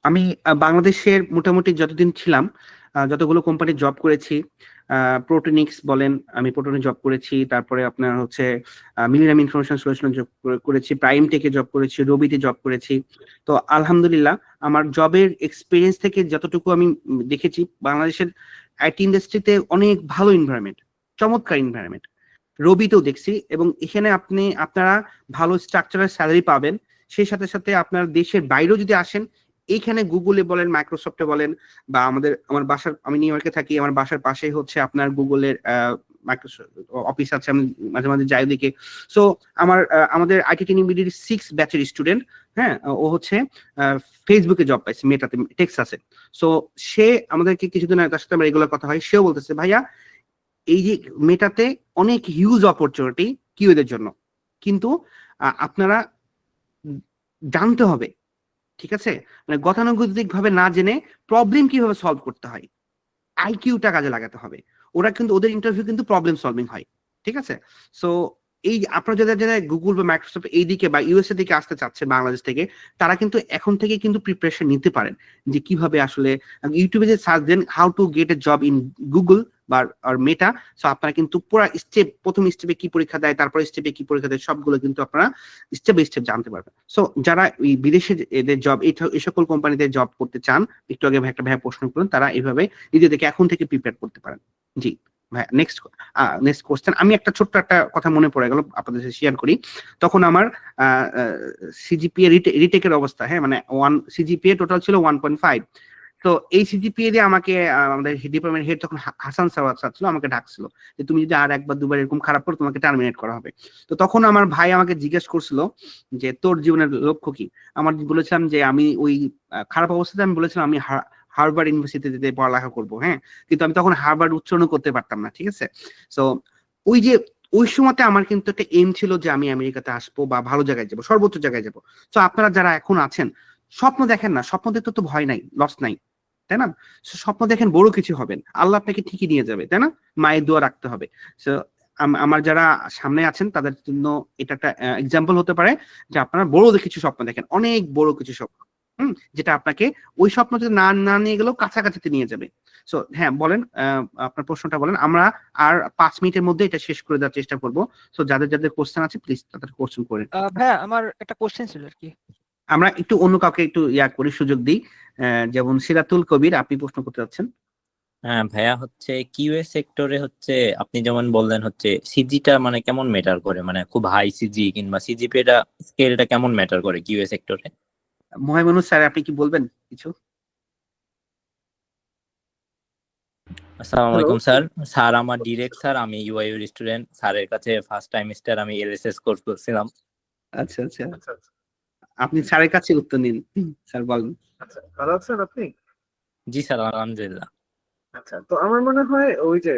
আমি বাংলাদেশের মোটামুটি যতদিন ছিলাম, যতগুলো কোম্পানি জব করেছি, প্রোটোনিক্স বলেন, আমি প্রোটোনে জব করেছি, তারপরে আপনার হচ্ছে মিলিনিয়াম ইনফরমেশন সলিউশন জব করেছি, প্রাইম টেকে জব করেছি, রবিতে জব করেছি। তো আলহামদুলিল্লাহ আমার জবের এক্সপিরিয়েন্স থেকে যতটুকু আমি দেখেছি, বাংলাদেশের আইটি ইন্ডাস্ট্রিতে অনেক ভালো এনভায়রনমেন্ট, চমৎকার এনভায়রনমেন্ট। রবিতেও দেখছি, এবং এখানে আপনারা ভালো স্ট্রাকচারাল স্যালারি পাবেন। সেই সাথে সাথে আপনার দেশের বাইরেও যদি আসেন, এইখানে গুগলে বলেন, মাইক্রোসফটে বলেন, বা আমি নিউ ইয়র্কে থাকি, আমার বাসার পাশেই হচ্ছে আপনার গুগলের মাইক্রোসফট অফিস আছে, আমি মাঝে মাঝে যাই ওদিকে। সো আমাদের আইটি ট্রেনিং বিডির 6 ব্যাচের স্টুডেন্ট, হ্যাঁ, ও হচ্ছে ফেসবুকে জব পাইছে, মেটাতে, টেক্সাসে। সো সে আমাদেরকে কিছুদিন আগে, তার সাথে আমার রেগুলার কথা হয়, সেও বলতেছে ভাইয়া এই যে মেটাতে অনেক হিউজ অপরচুনিটি কিউদের জন্য, কিন্তু আপনারা জানতে হবে, ঠিক আছে, মানে গতানুগতিক ভাবে না জেনে প্রবলেম কিভাবে সলভ করতে হয়, আইকিউটা কাজে লাগাতে হবে। ওরা কিন্তু, ওদের ইন্টারভিউ কিন্তু প্রবলেম সলভিং হয়, ঠিক আছে। সো এই আপনারা যারা গুগল বা মাইক্রোসফট এই দিকে বা ইউএসএ দিকে আসতে চাচ্ছে বাংলাদেশ থেকে, তারা কিন্তু এখন থেকে কিন্তু প্রিপারেশন নিতে পারেন, যে কিভাবে আসলে ইউটিউবে যে সার্চ দেন how to get a job in Google বা মেটা। সো আপনারা কিন্তু পুরো স্টেপ, প্রথম স্টেপে কি পরীক্ষা দেয়, তারপর স্টেপে কি পরীক্ষা দেয়, সবগুলো কিন্তু আপনারা স্টেপ বাই স্টেপ জানতে পারবেন। সো যারা এই বিদেশে এদের জব, এই সকল কোম্পানিতে জব করতে চান, একটু আগে একটা ভাই প্রশ্ন করলেন, তারা এইভাবে নিজেদেরকে এখন থেকে প্রিপেয়ার করতে পারেন। জি ভাই, নেক্সট কোশ্চেন। আমি একটা ছোট্ট একটা কথা মনে পড়ে গেল, আপনাদের সাথে শেয়ার করি। তখন আমার সিজিপিএ রিটেকের অবস্থা, হ্যাঁ, মানে সিজিপিএ টোটাল ছিল 1.5। তো এই সিজিপিএ দিয়ে আমাকে আমাদের ডিপার্টমেন্ট হেড তখন হাসান স্যার ছিল, আমাকে ডাকছিল যে তুমি যদি আর একবার দুবার এরকম খারাপ করো, তোমাকে টার্মিনেট করা হবে। তো তখন আমার ভাই আমাকে জিজ্ঞেস করছিল যে তোর জীবনের লক্ষ্য কি। আমার বলেছিলাম যে আমি ওই খারাপ অবস্থাতে আমি বলেছিলাম আমি হার্ভার্ড ইউনিভার্সিটিতে পড়ালেখা করবো, হ্যাঁ, কিন্তু আমি তখন হার্ভার্ড উচ্চারণ করতে পারতাম না, ঠিক আছে। সো ওই সময়তে আমার কিন্তু একটা এম ছিল যে আমি আমেরিকাতে আসবো বা ভালো জায়গায় যাবো, সর্বোচ্চ জায়গায় যাবো। তো আপনারা যারা এখন আছেন, স্বপ্ন দেখেন না, স্বপ্ন দেখতে তো ভয় নাই, লস নাই, তাই না। স্বপ্ন দেখেন বড় কিছু হবেন, আল্লাহ আপনাকে ঠিকই নিয়ে যাবে, তাই না। মায়ের দোয়া রাখতে হবে। আমার যারা সামনে আছেন তাদের জন্য এটা একটা এক্সাম্পল হতে পারে যে আপনারা বড় কিছু স্বপ্ন দেখেন, অনেক বড় কিছু স্বপ্ন, যেটা আপনাকে ওই স্বপ্ন না নিয়ে গেলেও কাছাকাছিতে নিয়ে যাবে। সো হ্যাঁ, বলেন, আপনার প্রশ্নটা বলেন। আমরা আর 5 মিনিটের মধ্যে এটা শেষ করে দেওয়ার চেষ্টা করবো। সো যাদের কোশ্চেন আছে প্লিজ তাদের কোশ্চেন করেন। ভাইয়া আমার একটা কোশ্চেন ছিল আর কি। আমরা একটু অন্য কাউকে একটু করি, সুযোগ দিই। যেমন সিরাতুল কবির, আপনি প্রশ্ন করতে যাচ্ছেন। হ্যাঁ ভাইয়া, হচ্ছে কিউএ সেক্টরে হচ্ছে আপনি যেমন বললেন হচ্ছে সিজিটা মানে কেমন ম্যাটার করে, মানে খুব হাই সিজি কিংবা সিজিপিএটা স্কেলটা কেমন ম্যাটার করে কিউএ সেক্টরে? মহামানুষ স্যার, আপনি কি বলবেন কিছু? আসসালামু আলাইকুম স্যার। স্যার আমার ডিরেক্ট স্যার, আমি ইউআইইউর স্টুডেন্ট। স্যারের কাছে ফার্স্ট টাইম স্টার আমি এলএসএস কোর্স করছিলাম। আচ্ছা আচ্ছা, আচ্ছা আচ্ছা আপনি স্যারের কাছে উত্তর নিন। স্যার বলেন। আচ্ছা, ভালো আছেন আপনি? জি স্যার, আলহামদুলিল্লাহ। আচ্ছা, তো আমার মনে হয় ওই যে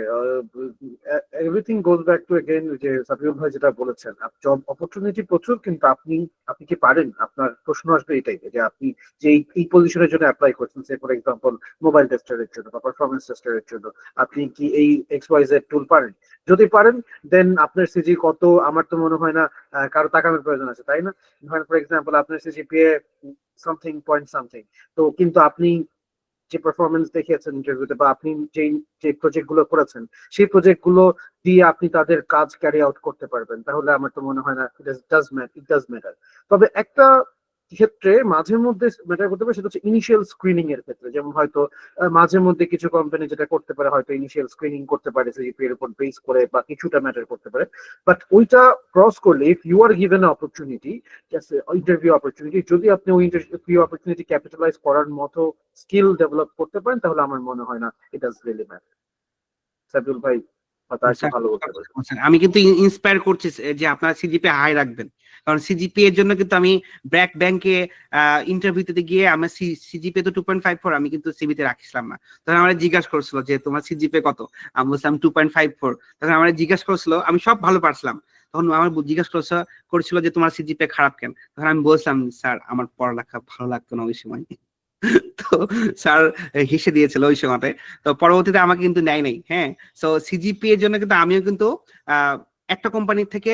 everything goes back to again, যে সাবিউল ভাই যেটা বলেছেন, জব অপরচুনিটি প্রচুর, কিন্তু আপনি আপনি কি পারেন? আপনার প্রশ্ন আসবে এটাই যে আপনি যে এই পজিশনের জন্য অ্যাপ্লাই করছেন, সে ফর এক্সাম্পল মোবাইল টেস্টারের জন্য বা পারফরমেন্স টেস্টারের জন্য, আপনি কি এই XYZ টুল পারেন? যদি পারেন, দেন আপনার সিজি কত আমার তো মনে হয় না কারো তাকানোর প্রয়োজন আছে, তাই না? ধরেন ফর এক্সাম্পল আপনার সিজিপিএ সামথিং পয়েন্ট সামথিং, তো কিন্তু আপনি যে পারফরমেন্স দেখিয়েছেন ইন্টারভিউতে, বা আপনি যে যে প্রজেক্ট গুলো করেছেন, সেই প্রজেক্ট গুলো দিয়ে আপনি তাদের কাজ ক্যারি আউট করতে পারবেন, তাহলে আমার তো মনে হয় না ইট ডাজ ম্যাটার। তবে একটা ক্ষেত্রে মাঝে মধ্যে ম্যাটার করতে পারে, সেটা হচ্ছে ইনিশিয়াল স্ক্রিনিং এর ক্ষেত্রে। যেমন হয়তো মাঝে মধ্যে কিছু কোম্পানি যেটা করতে পারে, হয়তো ইনিশিয়াল স্ক্রিনিং করতে পারে সিজিপি এর উপর বেস করে, বা কিছুটা ম্যাটার করতে পারে। বাট ওইটা ক্রস করলে, if you are given opportunity, interview opportunity, যদি আপনি ওই ইন্টারভিউ অপরচুনিটি ক্যাপিটালাইজ করার মতো স্কিল ডেভেলপ করতে পারেন, তাহলে আমার মনে হয় না ইট ডাজ রিয়েলি ম্যাটার। সাবিউল ভাই হয়তো একটু ভালো বলতে পারে। স্যার, আমি কিন্তু ইন্সপায়ার করছি যে আপনারা সিজিপি হাই রাখবেন, কারণ সিজিপি এর জন্য কিন্তু আমি ব্যাংকে ইন্টারভিউতে গিয়ে আমার সিজিপি তো 2.54, আমি কিন্তু সিভিতে রাখিছিলাম না। তখন আমার জিজ্ঞাসা করছিল যে তোমার সিজিপি কত, আমি বলছিলাম 2.54। তখন আমার জিজ্ঞাসা করছিল, আমি সব ভালো পারছিলাম, তখন আমার জিজ্ঞাসা করছিল যে তোমার সিজিপি খারাপ কেন? তখন আমি বলছিলাম, স্যার আমার পড়ালেখা ভালো লাগতো না ওই সময়। তো স্যার হেসে দিয়েছিল ওই সময়তে। তো পরবর্তীতে আমাকে কিন্তু নেয় নাই। হ্যাঁ, সো সিজিপি এর জন্য কিন্তু আমিও কিন্তু একটা কোম্পানি থেকে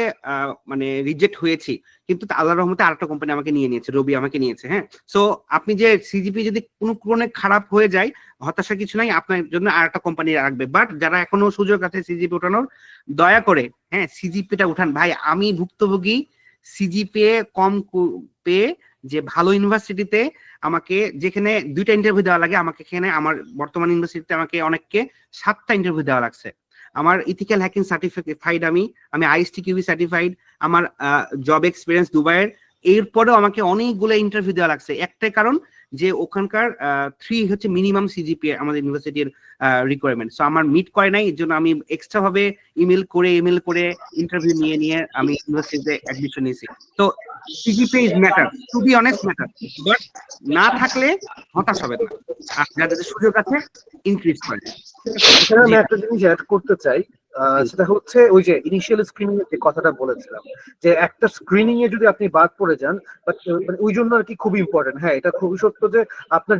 মানে রিজেক্ট হয়েছি, কিন্তু আল্লাহর রহমতে আরেকটা কোম্পানি আমাকে নিয়ে নিয়েছে, রবি আমাকে নিয়েছে। হ্যাঁ, সো আপনি যে সিজিপি যদি কোনো কারণে খারাপ হয়ে যায়, হতাশার কিছু নাই, আপনার জন্য আরেকটা কোম্পানি রাখবে। বাট যারা এখনো সুযোগ আছে সিজিপি ওঠানোর, দয়া করে হ্যাঁ সিজিপিটা উঠান ভাই। আমি ভুক্তভোগী, সিজিপি কম পেয়ে যে ভালো ইউনিভার্সিটিতে আমাকে, যেখানে 2টা ইন্টারভিউ দেওয়া লাগে, আমাকে এখানে আমার বর্তমান ইউনিভার্সিটিতে আমাকে অনেককে 7টা ইন্টারভিউ দেওয়া লাগছে। আমার ইথিক্যাল হ্যাকিং সার্টিফাইড, আমি আইএসটিকিউবি সার্টিফাইড, আমার জব এক্সপিরিয়েন্স দুবাইয়ের, এরপরেও আমাকে অনেকগুলো ইন্টারভিউ দেওয়া লাগছে। একটাই কারণ যে ওখানকার 3 হচ্ছে মিনিমাম সিজিপি আমাদের ইউনিভার্সিটির রিকোয়ারমেন্ট। সো আমার মিট করে নাই, এর জন্য আমি এক্সট্রা ভাবে ইমেল করে ইন্টারভিউ নিয়ে আমি ইউনিভার্সিটিতে অ্যাডমিশন নিয়েছি। তো CGPA is matter, to be honest matter, but না থাকলে হতাশ হবে না, আর যাদের সুযোগ আছে ইনক্রিজ করে। এখানে আমি একটা জিনিস অ্যাড করতে চাই, সেটা হচ্ছে ওই যে ইনিশিয়াল স্ক্রিনিং এর যে কথাটা বলেছিলাম, যে একটা স্ক্রিনিং এ যদি আপনি বাদ পড়ে যান, বাট মানে ওই জন্য আর কি খুব ইম্পর্টেন্ট। হ্যাঁ, এটা খুবই সত্য যে আপনার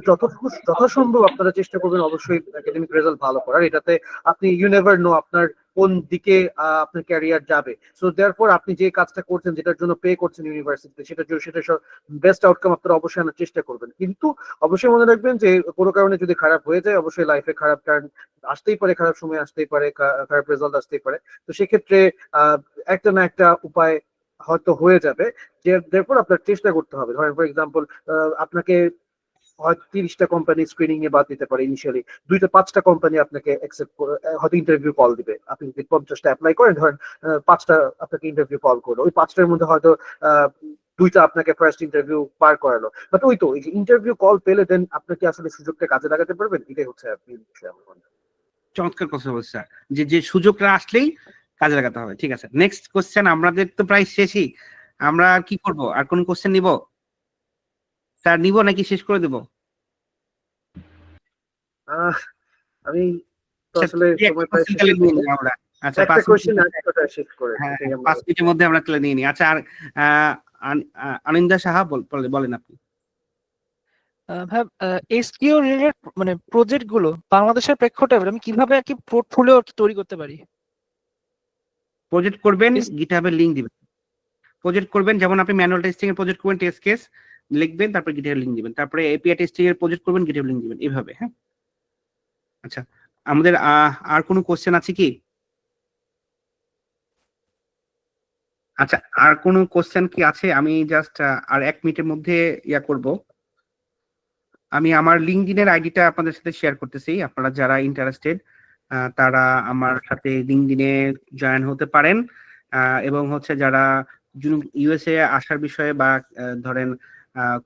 যথাসম্ভব আপনারা চেষ্টা করবেন অবশ্যই একাডেমিক রেজাল্ট ভালো করার। এটাতে আপনি ইউ নেভার নো আপনার কোন দিকে আপনার ক্যারিয়ার যাবে। সো দেয়ারফর আপনি যে কাজটা করছেন, যেটার জন্য পে করছেন ইউনিভার্সিটিতে, সেটা বেস্ট আউটকাম আপনারা অবশ্যই আনার চেষ্টা করবেন। কিন্তু অবশ্যই মনে রাখবেন যে কোনো কারণে যদি খারাপ হয়ে যায়, অবশ্যই লাইফে খারাপ টার্ন আসতেই পারে, খারাপ সময় আসতেই পারে, খারাপ রেজাল্ট আসতেই পারে। তো সেক্ষেত্রে একটা না একটা উপায় হয়তো হয়ে যাবে, যে দেরপর আপনার চেষ্টা করতে হবে। ধরেন ফর এক্সাম্পল আপনাকে হয়তো 30টা কোম্পানি স্ক্রিনিং এ বাদ দিতে পারে ইনিশিয়ালি, 2-5টা কোম্পানি আপনাকে অ্যাকসেপ্ট করে হয়তো ইন্টারভিউ কল দিবে। আপনি যদি 50টা অ্যাপ্লাই করেন, ধরেন 5টা আপনাকে ইন্টারভিউ কল করলো, ওই 5টার মধ্যে হয়তো 2টা আপনাকে ফার্স্ট ইন্টারভিউ পার করালো। বাট ওই তো এই যে ইন্টারভিউ কল পেলে দেন আপনাকে আসলে সুযোগটা কাজে লাগাতে পারবেন, এটাই হচ্ছে আপনি বিষয় আমার মনে হয়। চমৎকার কথা বলছে স্যার, যে সুযোগটা আসলেই কাজে লাগাতে হবে। ঠিক আছে, নেক্সট কোশ্চেন, আমাদের তো প্রায় শেষই, আমরা আর কি করব? আর কোন কোশ্চেন নিব স্যার? নিব নাকি শেষ করে দেব? আমি তো আসলে সময় প্রায় শেষ হয়ে নিয়ে গেছে। নিই আমরা। আচ্ছা, একটা 5 কোয়েশ্চেন মিনিট, আর একটা শেষ করে হ্যাঁ এটাই আমরা 5 মিনিটের মধ্যে আমরা তাহলে নিয়ে নিই। আচ্ছা, আর আনিন্দা সাহা বলেন আপনি। ভাই, এসকিউ রিলেটেড মানে প্রজেক্ট গুলো বাংলাদেশের প্রেক্ষাপটে আমি কিভাবে আর কি পোর্টফোলিও তৈরি করতে পারি? প্রজেক্ট করবেন, গিটহাবের লিংক দিবেন। প্রজেক্ট করবেন, যেমন আপনি ম্যানুয়াল টেস্টিং এর প্রজেক্ট করবেন, টেস্ট কেস লিখবেন, তারপরে গিটহাবের লিংক দিবেন, তারপরে এপিআই টেস্টিং এর প্রজেক্ট করবেন, গিটহাবের লিংক দিবেন, এইভাবে। হ্যাঁ, আচ্ছা, আমাদের আর কোনো কোশ্চেন আছে কি? আচ্ছা, আর কোনো কোশ্চেন কি আছে? আমি জাস্ট আর 1 মিনিটের মধ্যে ইয়া করব। আমি আমার লিঙ্কডইনের আইডিটা আপনাদের সাথে শেয়ার করতেছি। আপনারা যারা ইন্টারেস্টেড তারা আমার সাথে লিঙ্কডইনে জয়েন হতে পারেন। এবং হচ্ছে যারা ইউএসএ আসার বিষয়ে বা ধরেন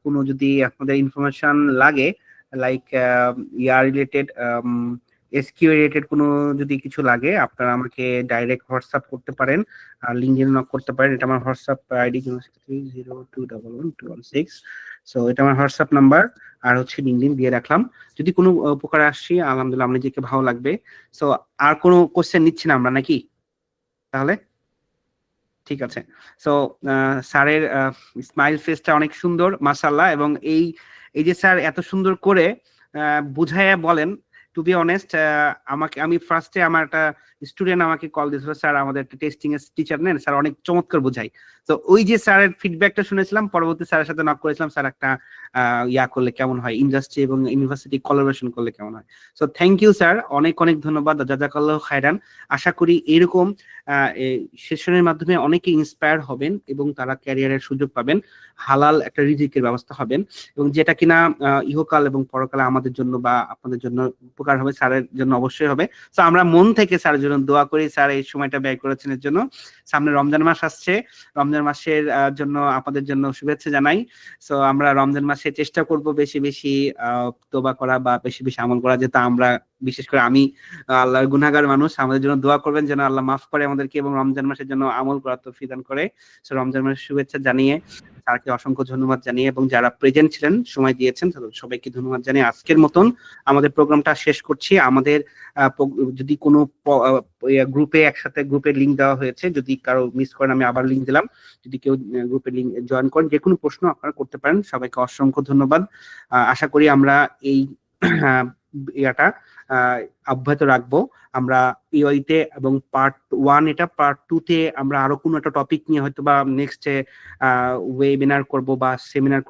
কোনো যদি আপনাদের ইনফরমেশন লাগে, লাইক ইয়ার রিলেটেড এসকিউ রিলেটেড কোনো যদি কিছু লাগে আপনারা আমাকে ডাইরেক্ট হোয়াটসঅ্যাপ করতে পারেন, আর লিঙ্কডিন নক করতে পারেন। এটা আমার হোয়াটসঅ্যাপ আইডি 062112116। সো এটা আমার হোয়াটসঅ্যাপ নাম্বার, আর হচ্ছে লিঙ্কডিন দিয়ে রাখলাম। যদি কোনো উপকারে আসছি আলহামদুলিল্লাহ, আমার নিজেকে ভালো লাগবে। সো আর কোনো কোশ্চেন নিচ্ছি না আমরা নাকি? তাহলে ঠিক আছে। সো স্যারের স্মাইল ফেসটা অনেক সুন্দর মাশাআল্লাহ, এবং এই যে স্যার এত সুন্দর করে বুঝাইয়া বলেন। টু বি অনেস্ট, আমি ফার্স্টে আমার একটা স্টুডেন্ট আমাকে কল দিয়েছিল, স্যার আমাদের একটা টেস্টিং এর টিচার নেন, স্যার অনেক চমৎকার বোঝাই। তো ওই যে স্যারের ফিডব্যাকটা শুনেছিলাম, পরবর্তী স্যারের সাথে নক করেছিলাম, স্যার একটা ইয়া করলে কেমন হয়, ইন্ডাস্ট্রি এবং ইউনিভার্সিটি কোলাবোরেশন করলে কেমন হয়। সো থ্যাংক ইউ স্যার, অনেক অনেক ধন্যবাদ, জাযাকাল্লাহু খায়রান। আশা করি এরকম সেশনের মাধ্যমে অনেকে ইন্সপায়ার হবেন এবং তারা ক্যারিয়ারের সুযোগ পাবেন, হালাল একটা রিজিকের ব্যবস্থা হবেন, এবং যেটা কিনা ইহকাল এবং পরকালে আমাদের জন্য বা আপনাদের জন্য উপকার হবে, স্যারের জন্য অবশ্যই হবে। তো আমরা মন থেকে স্যারের জন্য দোয়া করি, স্যার এই সময়টা ব্যয় করেছেন এর জন্য। সামনে রমজান মাস আসছে, রমজান মাসের জন্য আপনাদের জন্য শুভেচ্ছা জানাই। সো আমরা রমজান মাসে চেষ্টা করব বেশি বেশি তোবা করা বা বেশি বেশি আমল করা, যেটা আমরা বিশেষ করে আমি আল্লাহর গুনাহগার মানুষ, আমাদের জন্য দোয়া করবেন যেন আল্লাহ মাফ করে আমাদেরকে এবং রমজান মাসের জন্য আমল করার তৌফিক দান করে। সো রমজান মাসের শুভেচ্ছা জানিয়ে স্যারকে অসংখ্য ধন্যবাদ জানিয়ে, এবং যারা প্রেজেন্ট ছিলেন, সময় দিয়েছেন, তাদের সবাইকে ধন্যবাদ জানিয়ে আজকের মতন আমাদের প্রোগ্রামটা শেষ করছি। আমাদের যদি কোনো গ্রুপে একসাথে গ্রুপের লিঙ্ক দেওয়া হয়েছে, যদি কারো মিস করেন আমি আবার লিঙ্ক দিলাম, যদি কেউ গ্রুপের লিঙ্ক জয়েন করেন, যে কোনো প্রশ্ন আপনারা করতে পারেন। সবাইকে অসংখ্য ধন্যবাদ। আশা করি আমরা এই ইয়াটা অব্যাহত রাখবো। আমরা ইওইতে এবং পার্ট 1 এটা, পার্ট 2 তে আমরা আরো কোনো একটা টপিক নিয়ে হয়তো বা নেক্সট ওয়েবিনার করব বা সেমিনার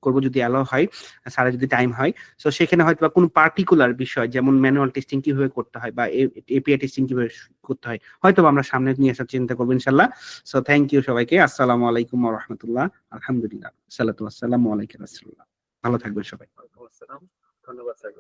করব যদি অ্যালাউ হয়, স্যারের যদি টাইম হয়। সো সেখানে হয়তো বা কোনো পার্টিকুলার বিষয়, যেমন ম্যানুয়াল টেস্টিং কিভাবে করতে হয় বা এপিআই টেস্টিং কিভাবে করতে হয়, হয়তো আমরা সামনে নিয়ে আসার চিন্তা করবো ইনশাল্লাহ। সো থ্যাংক ইউ সবাইকে। আসসালামু আলাইকুম ওয়া রাহমাতুল্লাহ। আলহামদুলিল্লাহ, সাল্লাতু ওয়াসসালামু আলাইকা রাসূলুল্লাহ। ভালো থাকবেন সবাই। ধন্যবাদ স্যার।